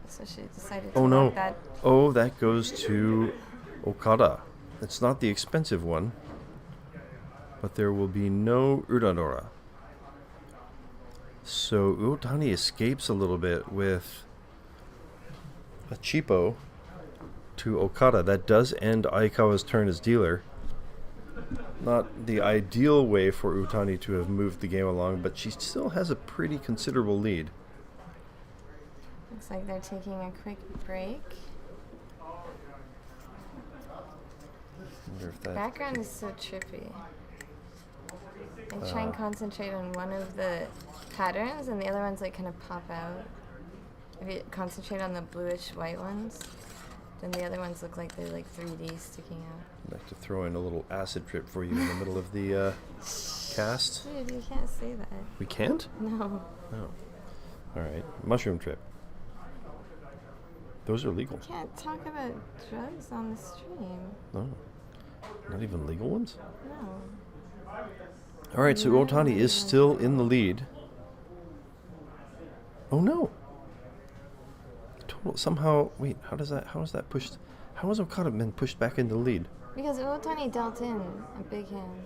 So she decided to no. that. Oh, that goes to Okada. It's not the expensive one. But there will be no Uranora. So Uotani escapes a little bit with a cheapo to Okada. That does end Aikawa's turn as dealer. Not the ideal way for Uotani to have moved the game along, but she still has a pretty considerable lead. Looks like they're taking a quick break. Wonder if that Background is so trippy. I try and concentrate on one of the patterns, and the other ones like kind of pop out. If you concentrate on the bluish white ones, then the other ones look like they're like 3D sticking out. I'd like to throw in a little acid trip for you in the middle of the cast. Dude, you can't say that. We can't? No. Oh. All right. Mushroom trip. Those are legal. You can't talk about drugs on the stream. No. Not even legal ones? No. All right, so Uotani is still in the lead. Oh no! Somehow, wait. How is that pushed? How has Okada been pushed back into the lead? Because Uotani dealt in a big hand.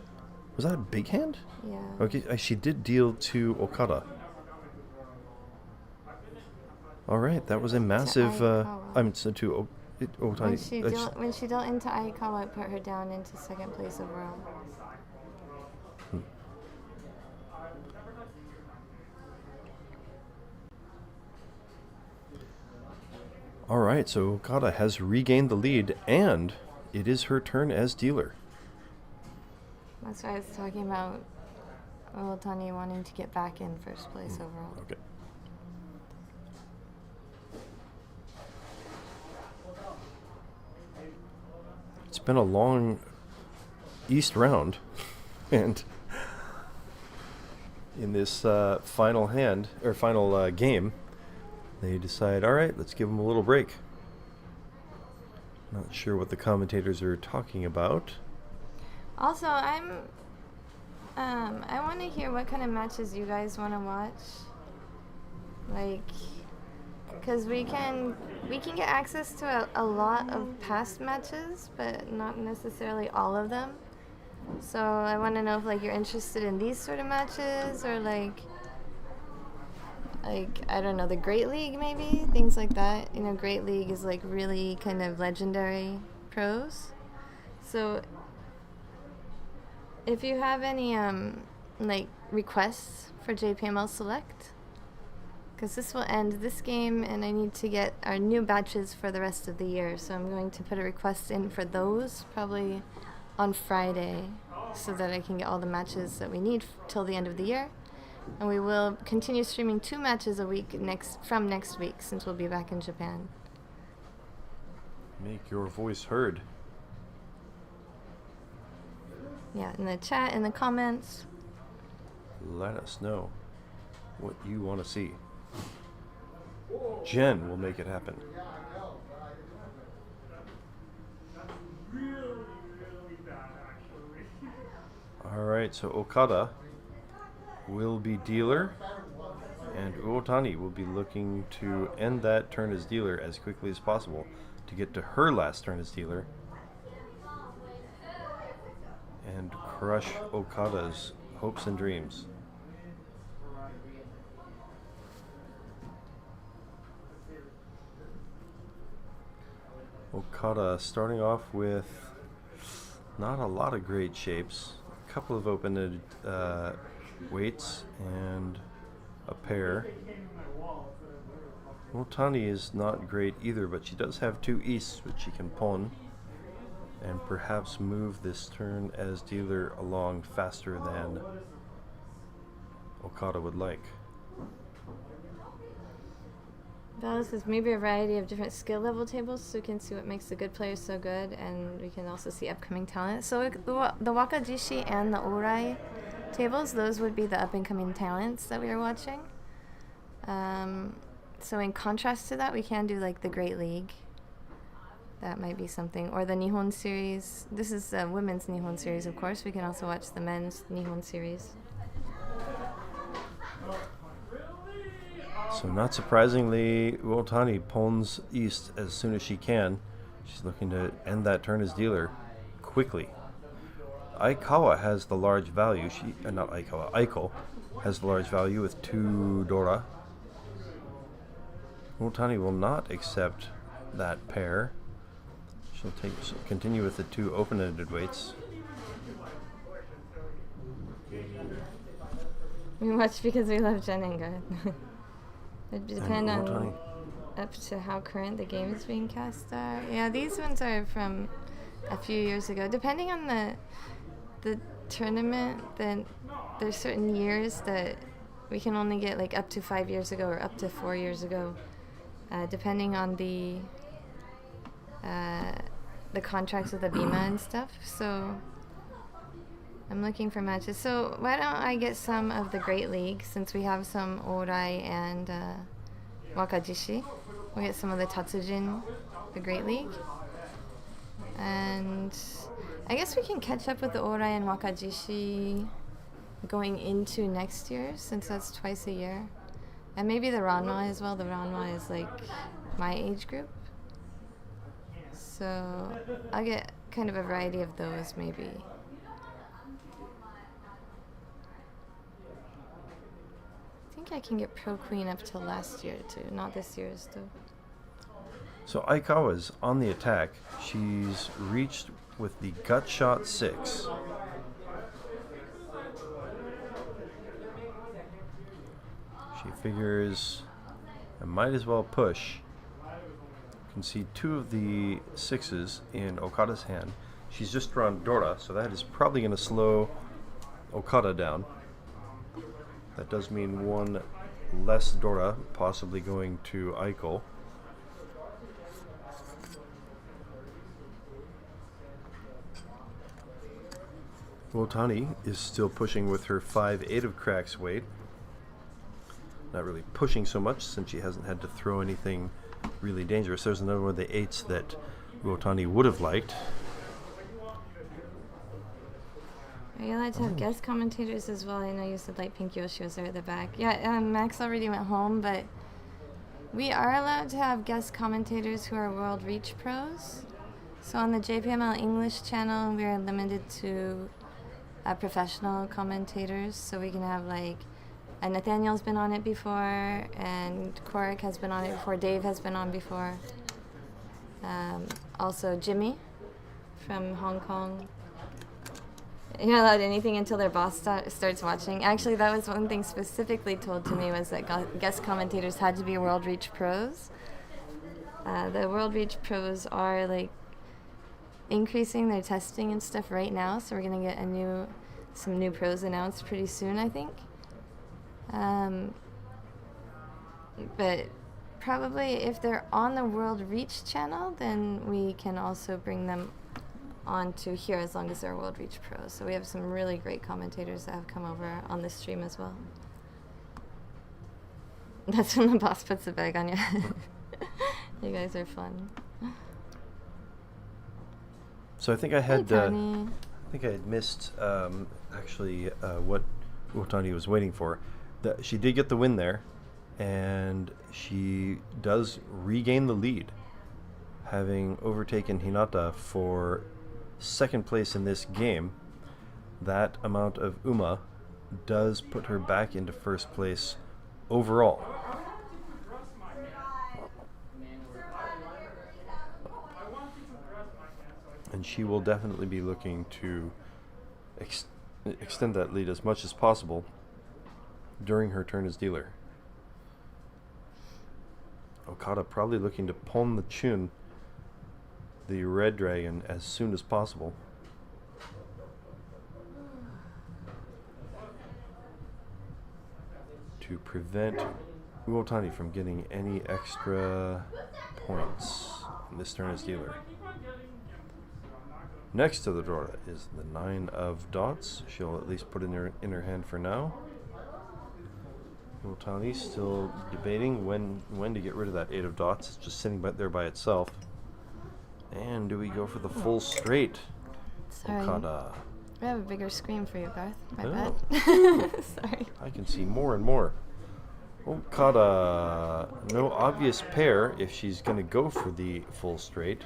Was that a big hand? Yeah. Okay, she did deal to Okada. All right, that was a massive. To Otani. When she dealt into Aikawa, it put her down into second place overall. All right, so Okada has regained the lead, and it is her turn as dealer. That's why I was talking about Uotani wanting to get back in first place overall. Okay. It's been a long East round, and in this final game, they decide, all right, let's give them a little break. Not sure what the commentators are talking about. Also, I want to hear what kind of matches you guys want to watch. Like, because we can get access to a lot of past matches, but not necessarily all of them. So I want to know if like you're interested in these sort of matches, or like I don't know, the Great League maybe, things like that. You know, Great League is like really kind of legendary pros. So if you have any like requests for JPML Select, because this will end this game and I need to get our new batches for the rest of the year. So I'm going to put a request in for those probably on Friday so that I can get all the matches that we need till the end of the year. And we will continue streaming 2 matches a week from next week, since we'll be back in Japan. Make your voice heard. Yeah, in the chat, in the comments. Let us know what you want to see. Jenn will make it happen. Alright, so Okada will be dealer, and Uotani will be looking to end that turn as dealer as quickly as possible to get to her last turn as dealer and crush Okada's hopes and dreams. Okada starting off with not a lot of great shapes, a couple of open-ended weights and a pair. Otani is not great either, but she does have 2 easts which she can pawn and perhaps move this turn as dealer along faster than Okada would like. Bouts is maybe a variety of different skill level tables, so we can see what makes the good players so good, and we can also see upcoming talent. So the Wakajishi and the Orai tables, those would be the up-and-coming talents that we are watching. So in contrast to that, we can do like the Great League. That might be something. Or the Nihon series. This is the women's Nihon series, of course. We can also watch the men's Nihon series. So not surprisingly, Uotani pawns east as soon as she can. She's looking to end that turn as dealer quickly. Aikawa has the large value. Not Aikawa, Aiko has the large value with 2 Dora. Uotani will not accept that pair. She'll continue with the 2 open-ended weights. We watch because we love Jenn and Garthe. It depends on up to how current the game is being cast are. Yeah, these ones are from a few years ago. Depending on the tournament, then there's certain years that we can only get like up to 5 years ago or up to 4 years ago, depending on the contracts with the Bima and stuff. So I'm looking for matches. So why don't I get some of the Great League, since we have some Orai and Wakajishi. We'll get some of the Tatsujin, the Great League. And I guess we can catch up with the Orai and Wakajishi going into next year, since that's twice a year. And maybe the Ranma as well. The Ranma is like my age group. So I'll get kind of a variety of those maybe. I think I can get Pro Queen up till last year too, not this year's though. So Aikawa's on the attack. She's reached with the Gut Shot 6. She figures I might as well push. You can see 2 of the 6s in Okada's hand. She's just drawn Dora, so that is probably going to slow Okada down. That does mean 1 less Dora, possibly going to Aiko. Otani is still pushing with her 5/8 of cracks weight. Not really pushing so much since she hasn't had to throw anything really dangerous. There's another one of the 8s that Otani would have liked. Are you allowed to have guest commentators as well? I know you said Light Pink Yoshi was there at the back. Yeah, Max already went home, but we are allowed to have guest commentators who are World Reach pros. So on the JPML English channel, we are limited to professional commentators. So we can have like, Nathaniel's been on it before, and Korik has been on it before, Dave has been on before. Also Jimmy from Hong Kong You're not allowed anything until their boss starts watching. Actually, that was one thing specifically told to me, was that guest commentators had to be World Reach pros. The World Reach pros are like increasing their testing and stuff right now, so we're gonna get some new pros announced pretty soon, I think. But probably if they're on the World Reach channel, then we can also bring them onto here as long as they're World Reach pros. So we have some really great commentators that have come over on this stream as well. That's when the boss puts the bag on your head. You guys are fun. So I think I had Hey, missed actually what Utani was waiting for. She did get the win there, and she does regain the lead, having overtaken Hinata for second place in this game. That amount of Uma does put her back into first place overall. And she will definitely be looking to extend that lead as much as possible during her turn as dealer. Okada probably looking to pawn the Chun, the red dragon, as soon as possible. To prevent Uotani from getting any extra points in this turn as dealer. Next to the draw is the 9 of dots. She'll at least put in her hand for now. Uotani still debating when to get rid of that 8 of dots. It's just sitting there by itself. And do we go for the full straight? Sorry. Okada. I have a bigger screen for you, Garth. My Oh. bad. Sorry. I can see more and more. Okada. No obvious pair if she's going to go for the full straight.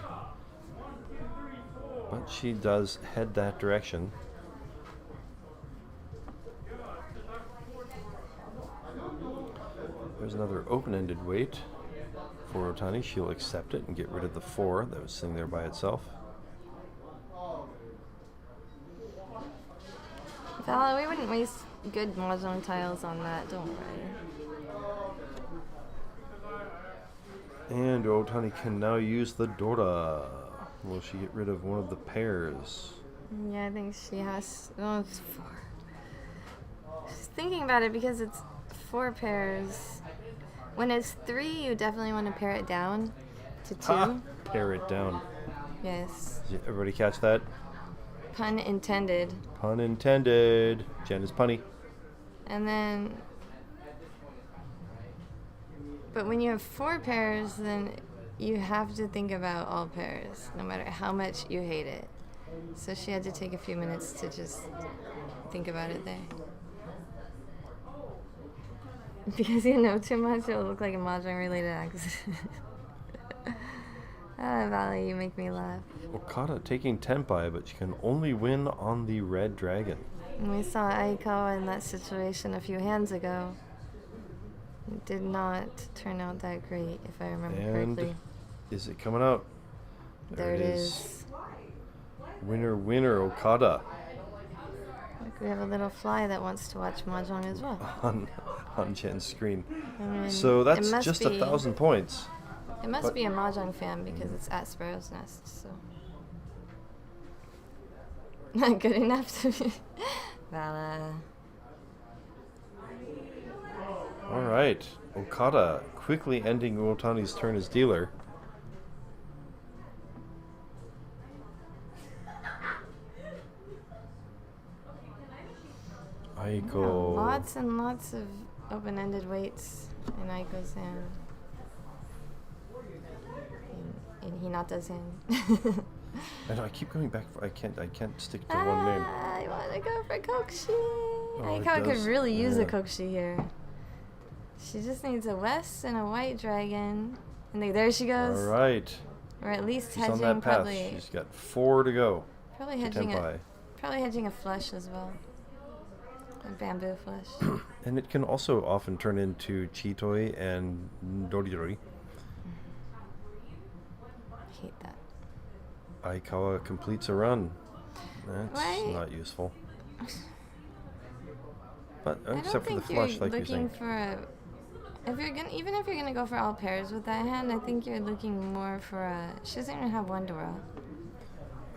But she does head that direction. There's another open-ended weight for Otani. She'll accept it and get rid of the 4 that was sitting there by itself. Vala, we wouldn't waste good Mahjong tiles on that, don't worry. And Otani can now use the Dora. Will she get rid of one of the pairs? Yeah, I think she has. Oh, it's 4. She's thinking about it because it's 4 pairs. When it's 3, you definitely want to pare it down to 2. Ha! Pare it down. Yes. Did everybody catch that? Pun intended. Pun intended. Jen is punny. And then. But when you have 4 pairs, then you have to think about all pairs, no matter how much you hate it. So she had to take a few minutes to just think about it there. Because you know too much, it'll look like a Mahjong-related accident. Valley, you make me laugh. Okada taking Tenpai, but she can only win on the red dragon. And we saw Aikawa in that situation a few hands ago. It did not turn out that great, if I remember correctly. Is it coming out? There it is. Winner, winner, Okada. Look, we have a little fly that wants to watch Mahjong as well. on Jen's screen. I mean, So that's just 1,000 points. It must be a Mahjong fan because it's at Sparrow's Nest, so. Not good enough to be. Vala. All right. Okada quickly ending Uotani's turn as dealer. Aiko. Lots and lots of open-ended weights in Aiko's hand. In Hinata's hand. I know, I keep going back. I can't stick to one name. I want to go for Kokshi. Oh, Aiko could really use a Kokshi here. She just needs a West and a White Dragon. And there she goes. All right. Or at least She's hedging on that path. probably. She's got 4 to go. Probably hedging a flush as well. A bamboo flush. And it can also often turn into Chitoi and Doridori. Hate that. Aikawa completes a run. That's not useful. But I except don't for the think flush, you're like you're looking saying. for even if you're gonna go for all pairs with that hand, I think you're looking more for a. She doesn't even have one Dora.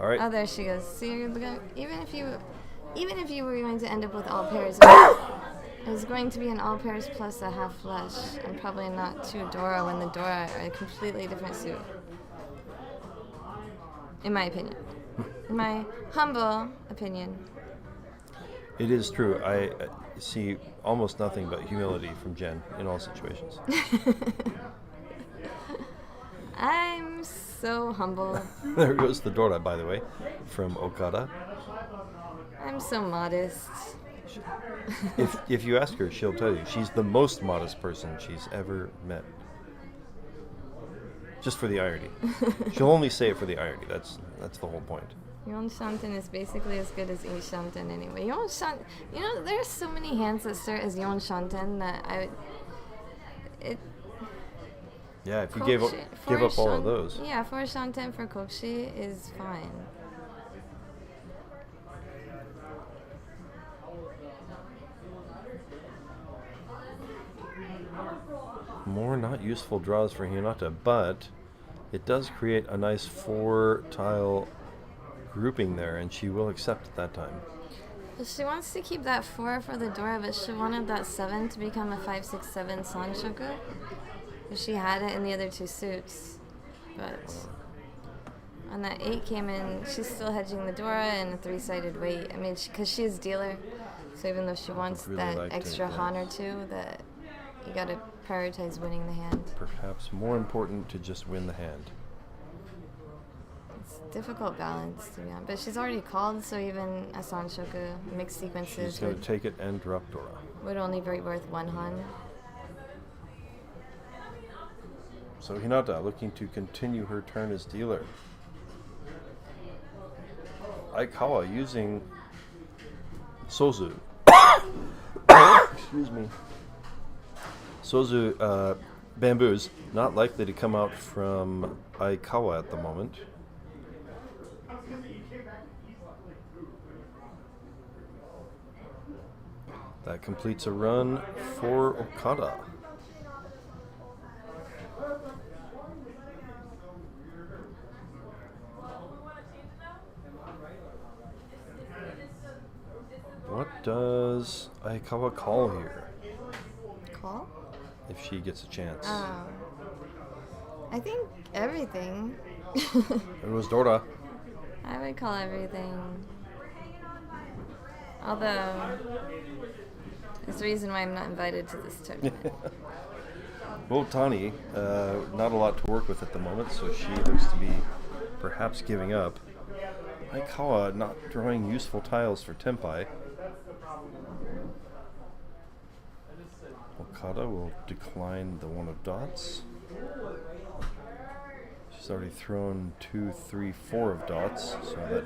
All right. Oh, there she goes. See, you're looking, even if you were going to end up with all pairs, it was going to be an all pairs plus a half flush, and probably not two Dora when the Dora are a completely different suit. In my opinion. In my humble opinion. It is true. I see almost nothing but humility from Jenn in all situations. I'm so humble. There goes the Dora, by the way, from Okada. I'm so modest. If you ask her, she'll tell you she's the most modest person she's ever met. Just for the irony. She'll only say it for the irony. That's the whole point. Yon Shanten is basically as good as E Shanten anyway. Yon Shanten, there's so many hands that start as Yon Shanten that Yeah, if you give up all of those. Yeah, 4 Shanten for Kokshi is fine. More not useful draws for Hinata, but it does create a nice 4-tile grouping there, and she will accept at that time. She wants to keep that 4 for the Dora, but she wanted that 7 to become a 5, 6, 7 Sanshoku. She had it in the other 2 suits, but when that 8 came in, she's still hedging the Dora and a 3-sided weight. I mean, because she's dealer, so even though she wants really that extra Han or 2, that you gotta prioritize winning the hand. Perhaps more important to just win the hand. It's a difficult balance, to be honest. But she's already called, so even a Sanshoku mixed sequences She's going to take it and drop Dora. Would only be worth 1 Han. So Hinata looking to continue her turn as dealer. Aikawa using Sozu. Excuse me. Sozu bamboos, not likely to come out from Aikawa at the moment. That completes a run for Okada. What does Aikawa call here? Call? If she gets a chance. I think everything. It was Dora. I would call everything. Although, it's the reason why I'm not invited to this tournament. Well, Tani, not a lot to work with at the moment, so she looks to be perhaps giving up. Aikawa not drawing useful tiles for Tenpai. Okada will decline the 1 of dots. She's already thrown 2, 3, 4 of dots, so that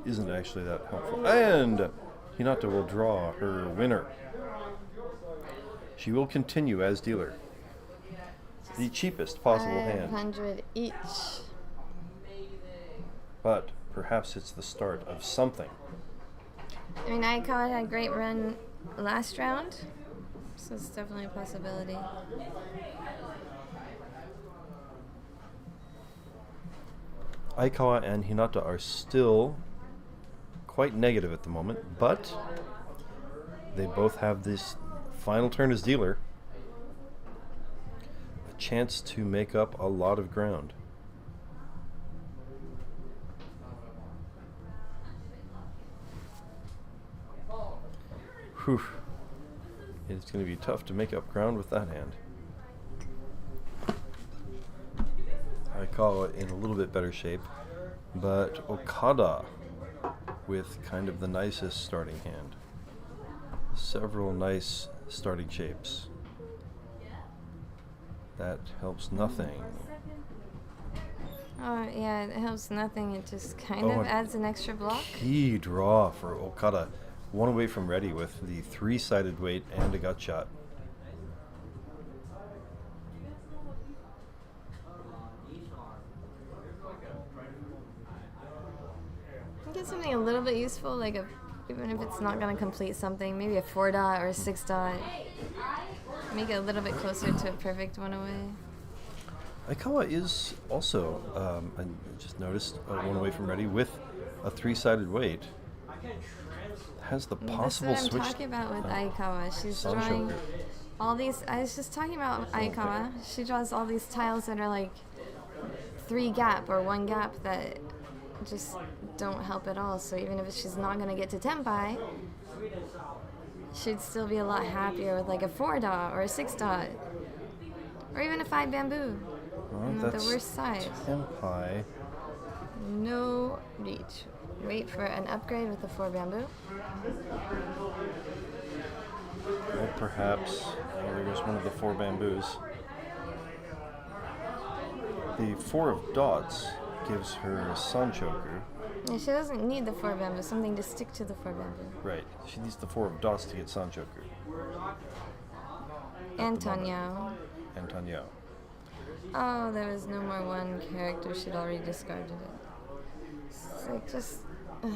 isn't actually that helpful. And Hinata will draw her winner. She will continue as dealer. The cheapest possible hand. 500 each. But perhaps it's the start of something. I mean, Aikawa had a great run last round, so it's definitely a possibility. Aikawa and Hinata are still quite negative at the moment, but they both have this final turn as dealer. A chance to make up a lot of ground. Whew. It's going to be tough to make up ground with that hand. Aikawa in a little bit better shape, but Okada with kind of the nicest starting hand. Several nice starting shapes. That helps nothing. Oh, yeah, it helps nothing. It just kind of adds an extra block. Key draw for Okada. 1 away from ready with the 3-sided weight and a gut shot. Get something a little bit useful, like a Even if it's not going to complete something, maybe a 4 dot or a 6 dot. Make it a little bit closer to a perfect one away. Aikawa is also, I just noticed, one away from ready with a 3-sided weight. Has the possible switch. That's what I'm switch. talking about with Aikawa. She's Sun drawing Shogun. all these. I was just talking about Aikawa. She draws all these tiles that are like 3 gap or 1 gap that just don't help at all. So even if she's not going to get to Tenpai, she'd still be a lot happier with like a 4 dot or a 6 dot or even a 5 bamboo. Well, The worst side. Tenpai. No reach. Wait for an upgrade with the 4 bamboo. Or perhaps, there goes one of the 4 bamboos. The 4 of dots gives her a sun choker. Yeah, she doesn't need the 4 bamboo, something to stick to the 4 bamboo. Right. She needs the 4 of dots to get sun choker. And Tanyao. And Tanyao. Oh, there was no more 1 character. She'd already discarded it. It's like just... I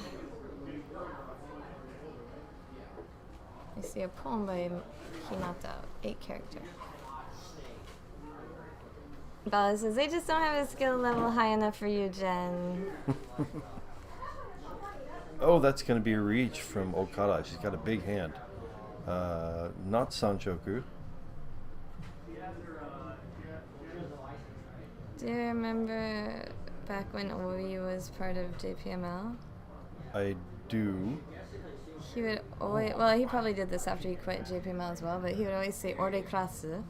see a poem by Hinata, 8 character. Bella says, they just don't have a skill level high enough for you, Jen. Oh, that's going to be a reach from Okada. She's got a big hand. Not Sanchoku. Do you remember back when Oi was part of JPML? I do. He would always, well, he probably did this after he quit JPML as well, but he would always say Ore Krasu,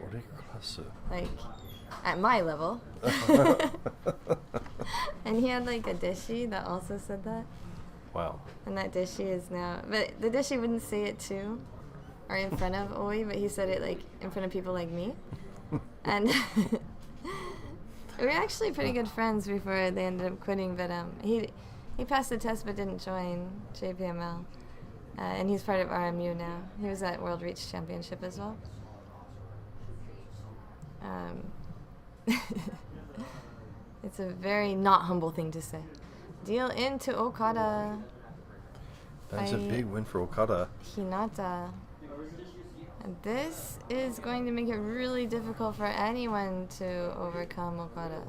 Ore Krasu. like at my level. And he had like a dishi that also said that. Wow. And that dishi is now, but the dishi wouldn't say it too, or in front of Oi, but he said it like in front of people like me. And we were actually pretty good friends before they ended up quitting, but he passed the test but didn't join JPML. And he's part of RMU now. He was at World Reach Championship as well. It's a very not humble thing to say. Deal into Okada. That's a big win for Okada. Hinata. And this is going to make it really difficult for anyone to overcome Okada.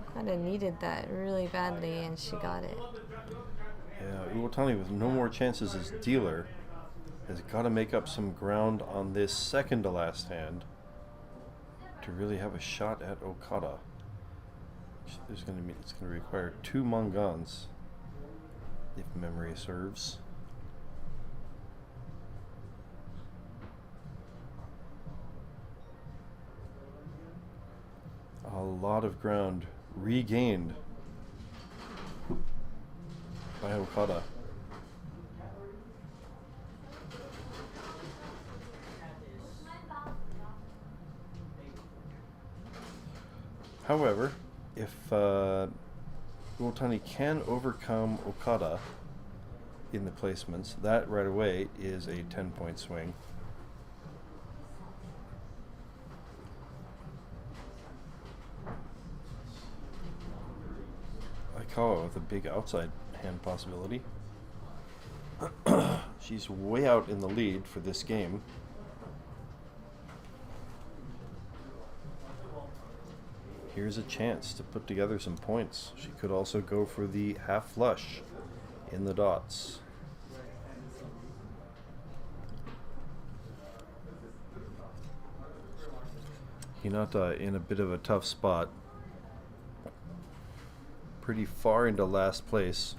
Okada needed that really badly, and she got it. Yeah, Uotani with no more chances as dealer has got to make up some ground on this second to last hand to really have a shot at Okada. It's going to require 2 Mangans, if memory serves. A lot of ground regained by Okada. However, if Uotani can overcome Okada in the placements, that right away is a 10-point swing. Aikawa with a big outside hand possibility. She's way out in the lead for this game. Here's a chance to put together some points. She could also go for the half flush in the dots. Hinata in a bit of a tough spot. Pretty far into last place.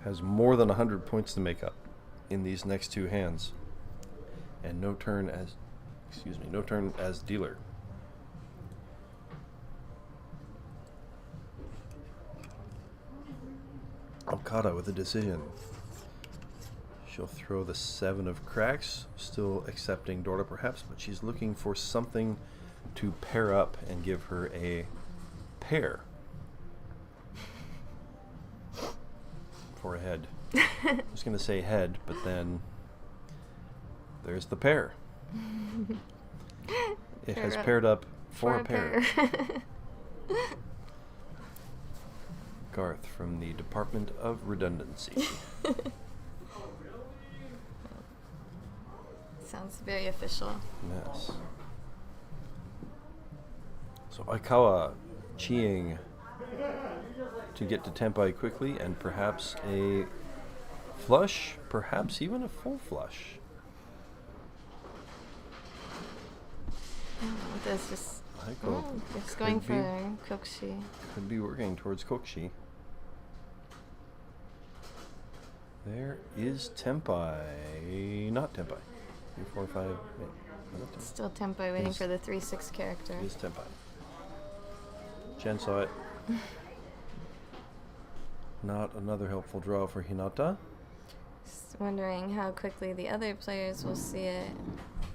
Has more than 100 points to make up in these next 2 hands. And no turn as dealer. Okada with a decision. She'll throw the 7 of cracks, still accepting Dorda perhaps, but she's looking for something to pair up and give her a pair for a head. I was going to say head, but then there's the pair. It has paired up for a pair. Garthe from the Department of Redundancy. Sounds very official. Yes. So Aikawa cheeing to get to Tenpai quickly, and perhaps a flush, perhaps even a full flush. That's just... Aiko it's going for Kokushi. Could be working towards Kokushi. There is Tenpai. Not Tenpai. 3, 4, 5, 8. Not Tenpai. Still Tenpai waiting for the 3/6 character. It is Tenpai. Jenn saw it. Not another helpful draw for Hinata. Just wondering how quickly the other players will see it.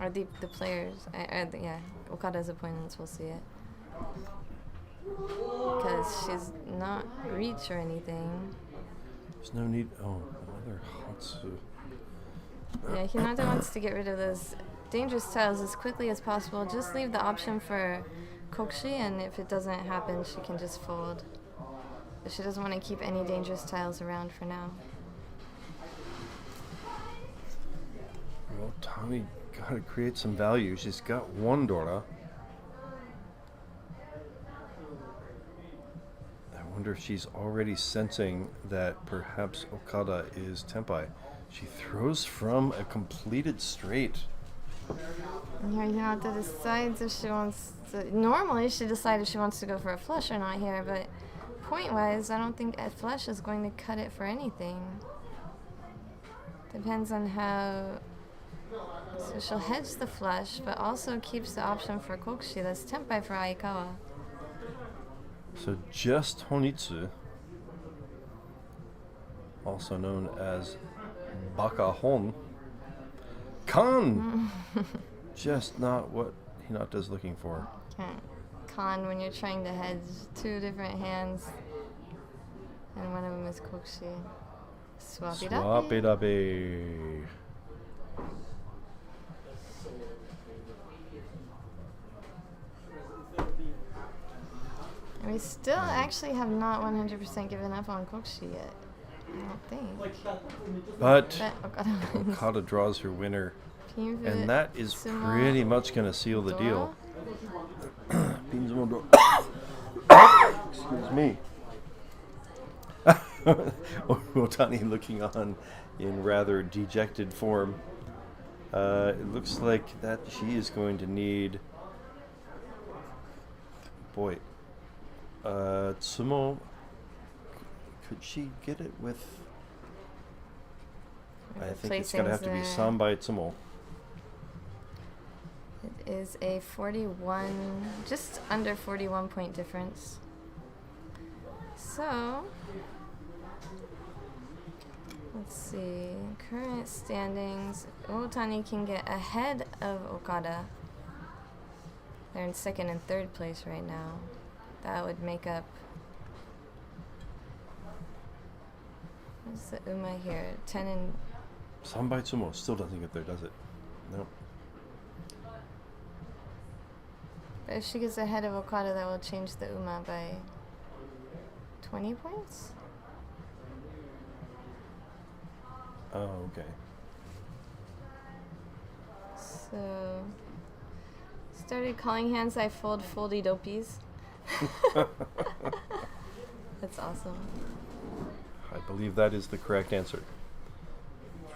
Or the players, Okada's opponents will see it. Because she's not reach or anything. There's no need. Oh, another Hatsu. Yeah, Hinata wants to get rid of those dangerous tiles as quickly as possible. Just leave the option for Kokushi, and if it doesn't happen, she can just fold. But she doesn't want to keep any dangerous tiles around for now. Well, Tommy gotta create some value. She's got one Dora. I wonder if she's already sensing that perhaps Okada is Tenpai. She throws from a completed straight. Here Hinata decides if she wants to... Normally she decides if she wants to go for a flush or not here, but point-wise, I don't think a flush is going to cut it for anything. Depends on how... So she'll hedge the flush, but also keeps the option for Kokushi. That's Tenpai for Aikawa. So just Honitsu, also known as Baka Hon, Kan! Just not what Hinata's looking for. Can't con when you're trying to hedge two different hands, and one of them is Kokushi. Swap-it-up-y. We still actually have not 100% given up on Kokushi yet. I don't think. But Okada Okada draws her winner, and that is pretty much going to seal the deal. Excuse me. Otani looking on in rather dejected form. It looks like that she is going to need... Boy. Tsumo, could she get it with... I think it's going to have to be Sanbai Tsumo. It is a 41, just under 41 point difference. So, let's see, current standings, Otani can get ahead of Okada. They're in second and third place right now. That would make up... What's the Uma here? 10 and... Sanbai Tsumo still doesn't get there, does it? No. But if she gets ahead of Okada, that will change the Uma by 20 points? Oh, okay. So... Started calling hands I fold foldy dopies. That's awesome. I believe that is the correct answer.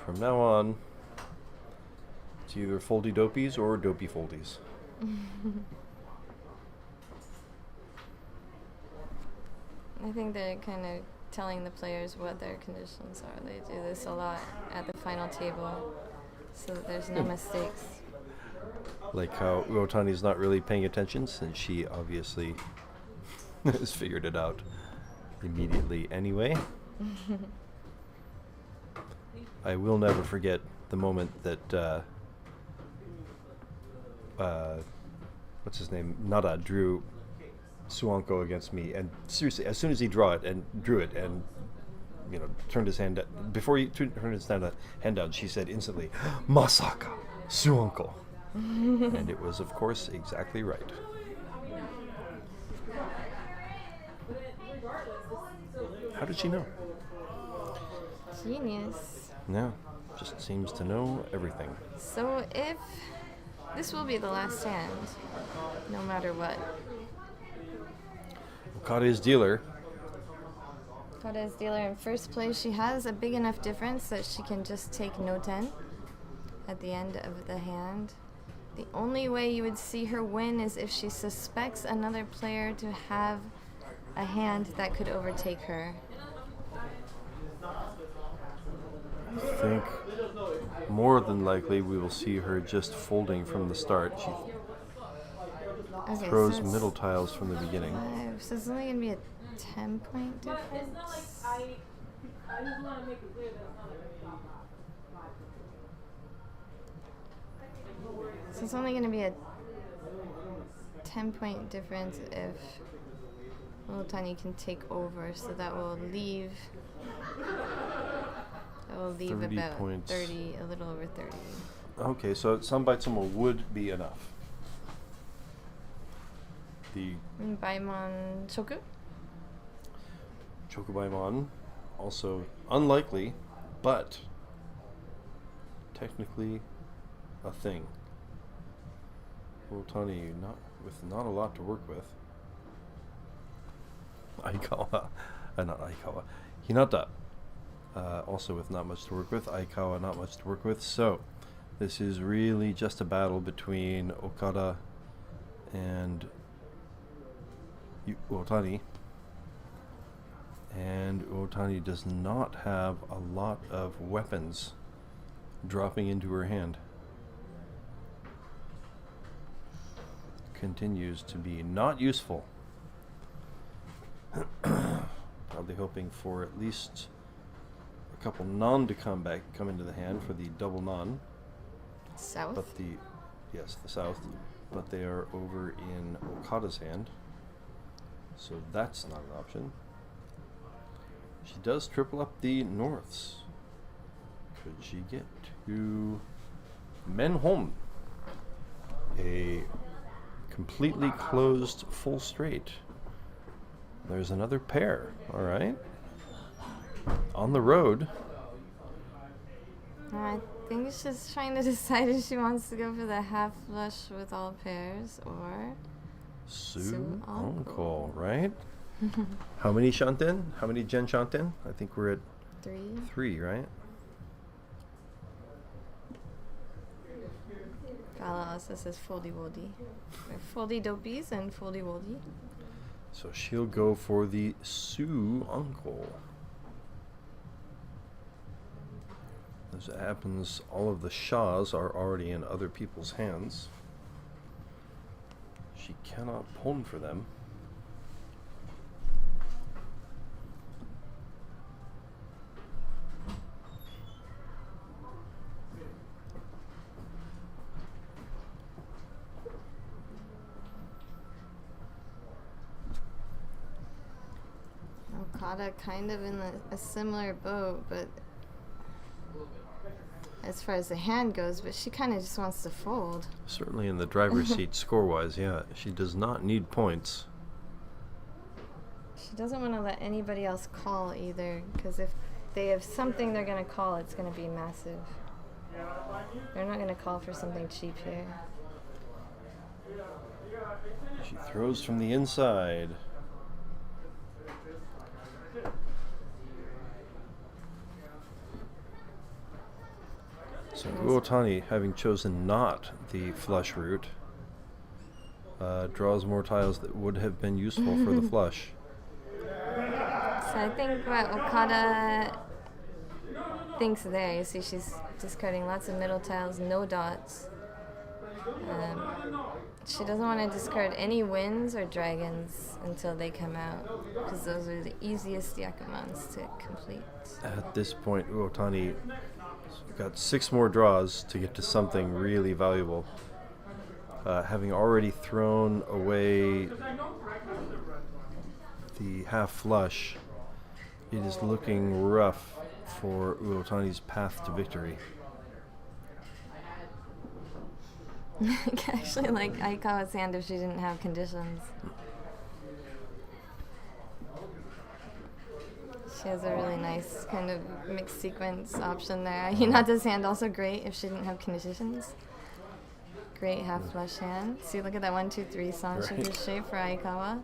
From now on, it's either foldy dopies or dopey foldies. I think they're kind of telling the players what their conditions are. They do this a lot at the final table, so that there's no mistakes. Like how Uotani's not really paying attention, since she obviously has figured it out immediately anyway. I will never forget the moment that what's his name, Nada, drew Suanko against me, and seriously, as soon as he drew it and you know, turned his hand before he turned his hand down, she said instantly, "Masaka, Suanko," and it was, of course, exactly right. How did she know? Genius. Yeah, just seems to know everything. So if this will be the last hand, no matter what. Garthe's dealer. Garthe's dealer in first place. She has a big enough difference that she can just take no 10 at the end of the hand. The only way you would see her win is if she suspects another player to have a hand that could overtake her. I think more than likely we will see her just folding from the start. She throws middle tiles from the beginning. 5, so it's only going to be a 10-point difference. So it's only going to be a 10-point difference if Uotani can take over, so that will leave about points. 30, a little over 30. Okay, so some by some would be enough. The Baimon Choku? Chokubaimon, also unlikely, but technically a thing. Uotani not a lot to work with. Aikawa, not Aikawa, Hinata, also with not much to work with. Aikawa, not much to work with. So this is really just a battle between Okada and Uotani. And Uotani does not have a lot of weapons dropping into her hand. Continues to be not useful. Probably hoping for at least a couple non to come into the hand for the double non. South? But the south. But they are over in Okada's hand. So that's not an option. She does triple up the norths. Could she get to Menholm? A completely closed full straight. There's another pair. All right. On the road. I think she's trying to decide if she wants to go for the half flush with all pairs or Su Uncle, right? How many Shanten? How many Jenn Shanten? I think we're at 3. 3, right? Gala also says foldy woldy. Foldy dopies and foldy woldy. So she'll go for the Su Uncle. As it happens, all of the Shahs are already in other people's hands. She cannot pwn for them. Okada kind of in a similar boat, but as far as the hand goes, but she kind of just wants to fold. Certainly in the driver's seat score-wise, yeah. She does not need points. She doesn't want to let anybody else call either, because if they have something they're going to call, it's going to be massive. They're not going to call for something cheap here. She throws from the inside. So Uotani, having chosen not the flush route, draws more tiles that would have been useful for the flush. So I think what Okada thinks there, you see she's discarding lots of middle tiles, no dots. She doesn't want to discard any winds or dragons until they come out, because those are the easiest Yakumans to complete. At this point, Uotani got 6 more draws to get to something really valuable. Having already thrown away the half flush, it is looking rough for Uotani's path to victory. Actually, like Aikawa's hand if she didn't have conditions. She has a really nice kind of mixed sequence option there. Hinata's hand also great if she didn't have conditions. Great half flush hand. See, look at that 1, 2, 3 Sanshiro shape for Aikawa.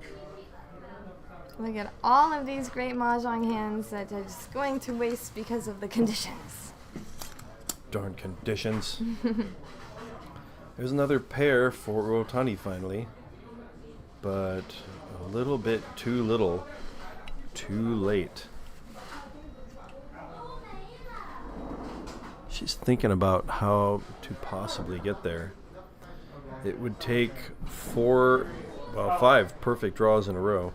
Look at all of these great Mahjong hands that are just going to waste because of the conditions. Darn conditions. There's another pair for Otani finally, but a little bit too little, too late. She's thinking about how to possibly get there. It would take 5 perfect draws in a row.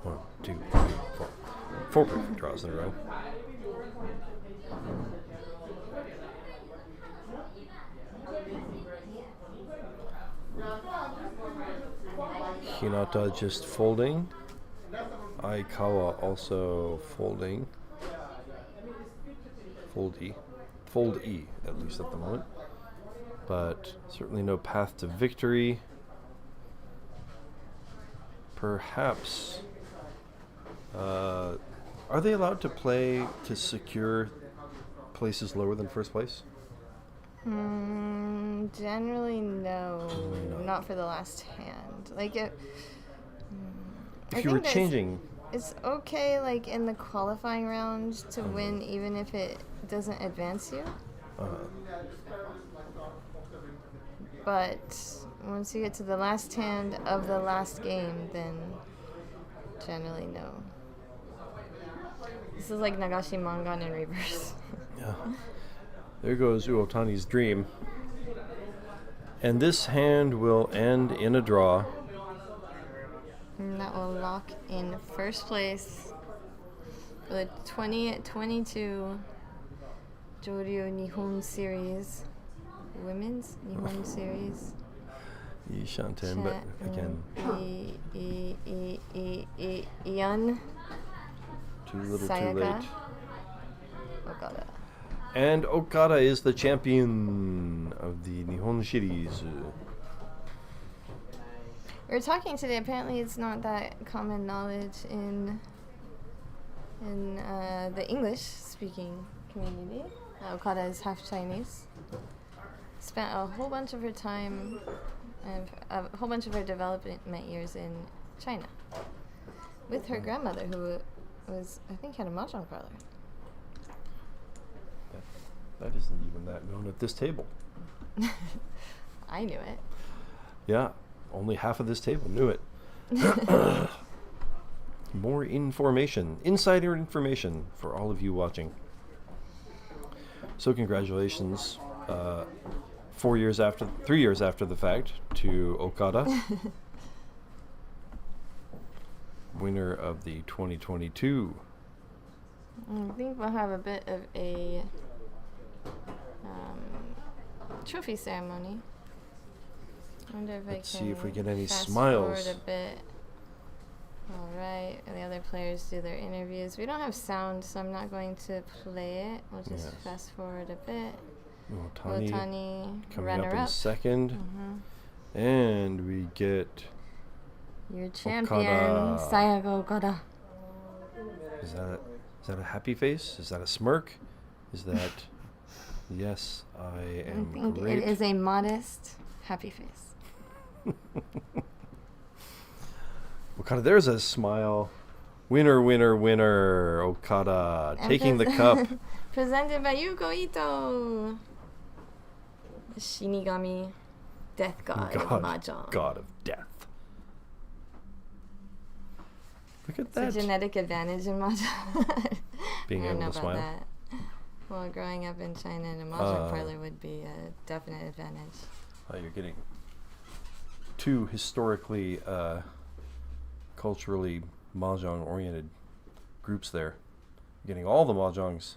1, 2, 3, 4. 4 perfect draws in a row. Hinata just folding. Aikawa also folding. Fold E, at least at the moment. But certainly no path to victory. Perhaps. Are they allowed to play to secure places lower than first place? Generally, no. Not for the last hand. Like, if you were changing. It's okay, like, in the qualifying round to win, even if it doesn't advance you. But once you get to the last hand of the last game, then generally no. This is like Nagashi Mangan in reverse. Yeah. There goes Uotani's dream. And this hand will end in a draw. And that will lock in first place for the 2022 Joryu Nihon Series. Women's Nihon Series. Shanten, but again. Ian. Too little, Sayaka. too late. Okada. And Okada is the champion of the Nihon series. We were talking today. Apparently, it's not that common knowledge in the English-speaking community. Okada is half Chinese. Spent a whole bunch of her time, a whole bunch of her development years in China, with her grandmother, who was, I think, had a mahjong parlor. That isn't even that known at this table. I knew it. Yeah, only half of this table knew it. More information, insider information for all of you watching. So congratulations, 3 years after the fact, to Okada, winner of the 2022. I think we'll have a bit of a trophy ceremony. I wonder if Let's I can see if we get any fast smiles. forward a bit. All right, and the other players do their interviews. We don't have sound, so I'm not going to play it. We'll just fast forward a bit. Otani coming up in runner-up. second. And we get Your champion, Okada. Sayaka Okada. Is that a happy face? Is that a smirk? Is that yes, I am I think great. it is a modest, happy face. Okada, there's a smile. Winner, winner, winner. Okada taking the cup. Presented by Yuko Ito. The Shinigami, death god of Mahjong. God of death. Look at It's that. a genetic advantage in Mahjong. Being I don't able know to about smile. that. Well, growing up in China in a Mahjong parlor would be a definite advantage. You're getting two historically, culturally Mahjong-oriented groups there. You're getting all the Mahjongs.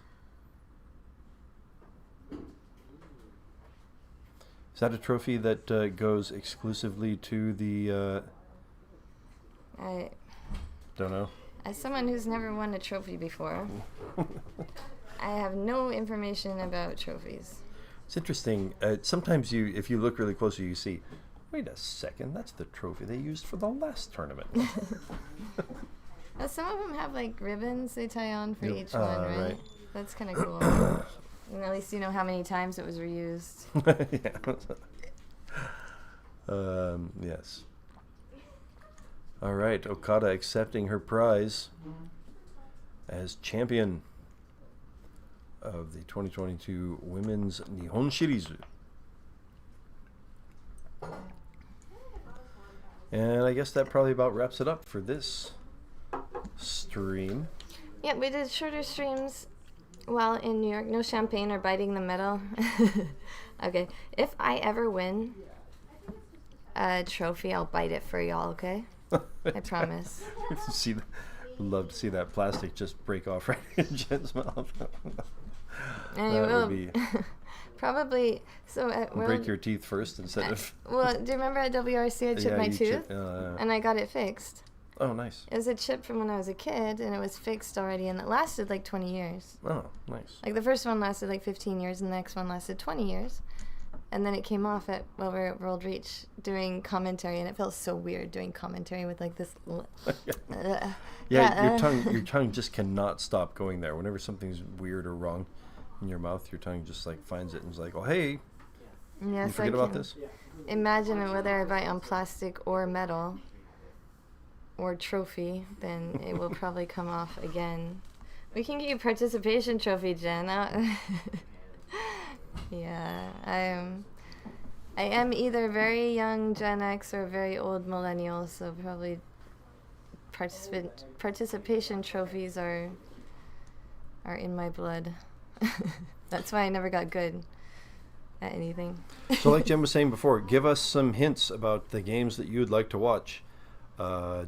Is that a trophy that goes exclusively to the... I don't know. As someone who's never won a trophy before, I have no information about trophies. It's interesting. Sometimes if you look really closely, you see, wait a second, that's the trophy they used for the last tournament. Some of them have like ribbons they tie on for Yep. each one, right? Right. That's kind of cool. And at least you know how many times it was reused. Yes. All right, Okada accepting her prize as champion of the 2022 Women's Nihon Shirizu. And I guess that probably about wraps it up for this stream. Yeah, we did shorter streams while in New York. No champagne or biting the metal. Okay, if I ever win a trophy, I'll bite it for y'all, okay? I promise. Love to see that plastic just break off right in Jen's mouth. And That you will would be probably. So at break your teeth first instead of. Well, do you remember at WRC I chipped my you tooth? chip- And I got it fixed. Oh, nice. It was a chip from when I was a kid, and it was fixed already, and it lasted like 20 years. Oh, nice. Like the first one lasted like 15 years, and the next one lasted 20 years. And then it came off while we were at World Reach doing commentary, and it felt so weird doing commentary with like this. Your tongue just cannot stop going there. Whenever something's weird or wrong in your mouth, your tongue just like finds it and is like, oh, hey, Yes, you forget about this? Imagine whether I bite on plastic or metal or trophy, then it will probably come off again. We can get you a participation trophy, Jen. Yeah, I am either very young Gen X or very old millennial, so probably participation trophies are in my blood. That's why I never got good at anything. So like Jen was saying before, give us some hints about the games that you would like to watch.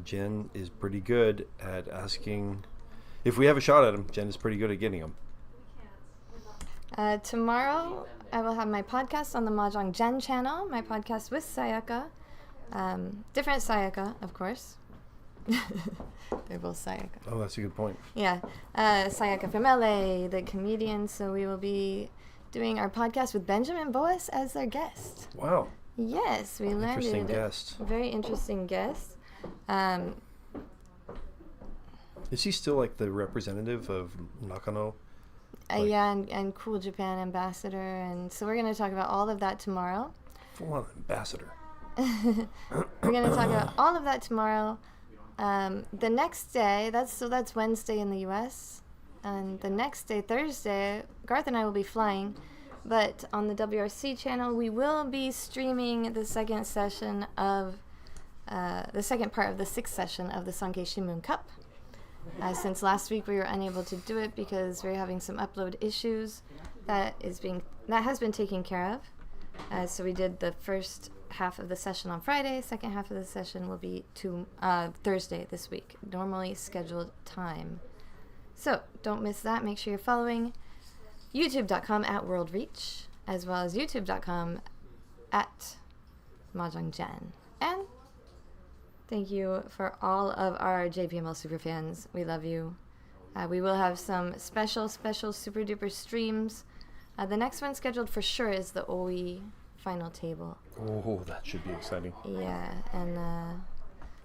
Jen is pretty good at asking. If we have a shot at them, Jen is pretty good at getting them. Tomorrow, I will have my podcast on the Mahjong Jenn channel, my podcast with Sayaka. Different Sayaka, of course. They're both Sayaka. Oh, that's a good point. Yeah. Sayaka from LA, the comedian. So we will be doing our podcast with Benjamin Boas as our guest. Wow. Yes, we landed Interesting guest. a very interesting guest. Is he still like the representative of Nakano? Yeah, and Cool Japan ambassador. And so we're going to talk about all of that tomorrow. Full on ambassador. We're going to talk about all of that tomorrow. The next day, that's Wednesday in the U.S. And the next day, Thursday, Garthe and I will be flying. But on the WRC channel, we will be streaming the second session of the second part of the sixth session of the Sankei Shimbun Cup. Since last week we were unable to do it because we're having some upload issues. That has been taken care of. So we did the first half of the session on Friday. Second half of the session will be Thursday this week, normally scheduled time. So don't miss that. Make sure you're following youtube.com at WorldReach, as well as youtube.com at Mahjong Jenn. And thank you for all of our JPML superfans. We love you. We will have some special super duper streams. The next one scheduled for sure is the OE final table. Oh, that should be exciting. Yeah, and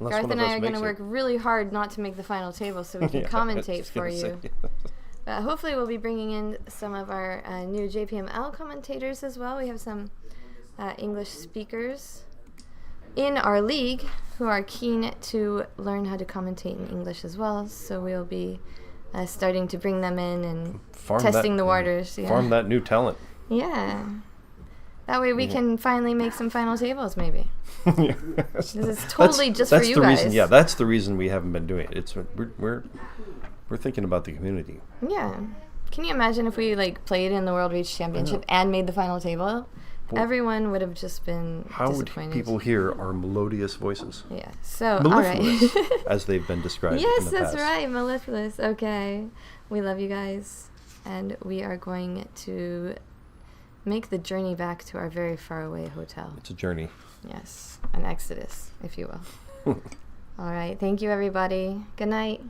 Unless Garthe and I are going to work really hard not to make the final table so we can commentate for you. But hopefully we'll be bringing in some of our new JPML commentators as well. We have some English speakers in our league who are keen to learn how to commentate in English as well. So we'll be starting to bring them in and testing the waters. Yeah. Farm that new talent. Yeah. That way we can finally make some final tables, maybe. This is totally just for you guys. Reason, that's the reason we haven't been doing it. It's we're thinking about the community. Yeah. Can you imagine if we played in the World Reach Championship and made the final table? Well, everyone would have just been disappointed. How would people hear our melodious voices? Yeah. So, mellifluous, all right. as they've been described. Yes, in the that's past. right. Mellifluous. Okay. We love you guys, and we are going to make the journey back to our very far away hotel. It's a journey. Yes, an exodus, if you will. All right. Thank you, everybody. Good night.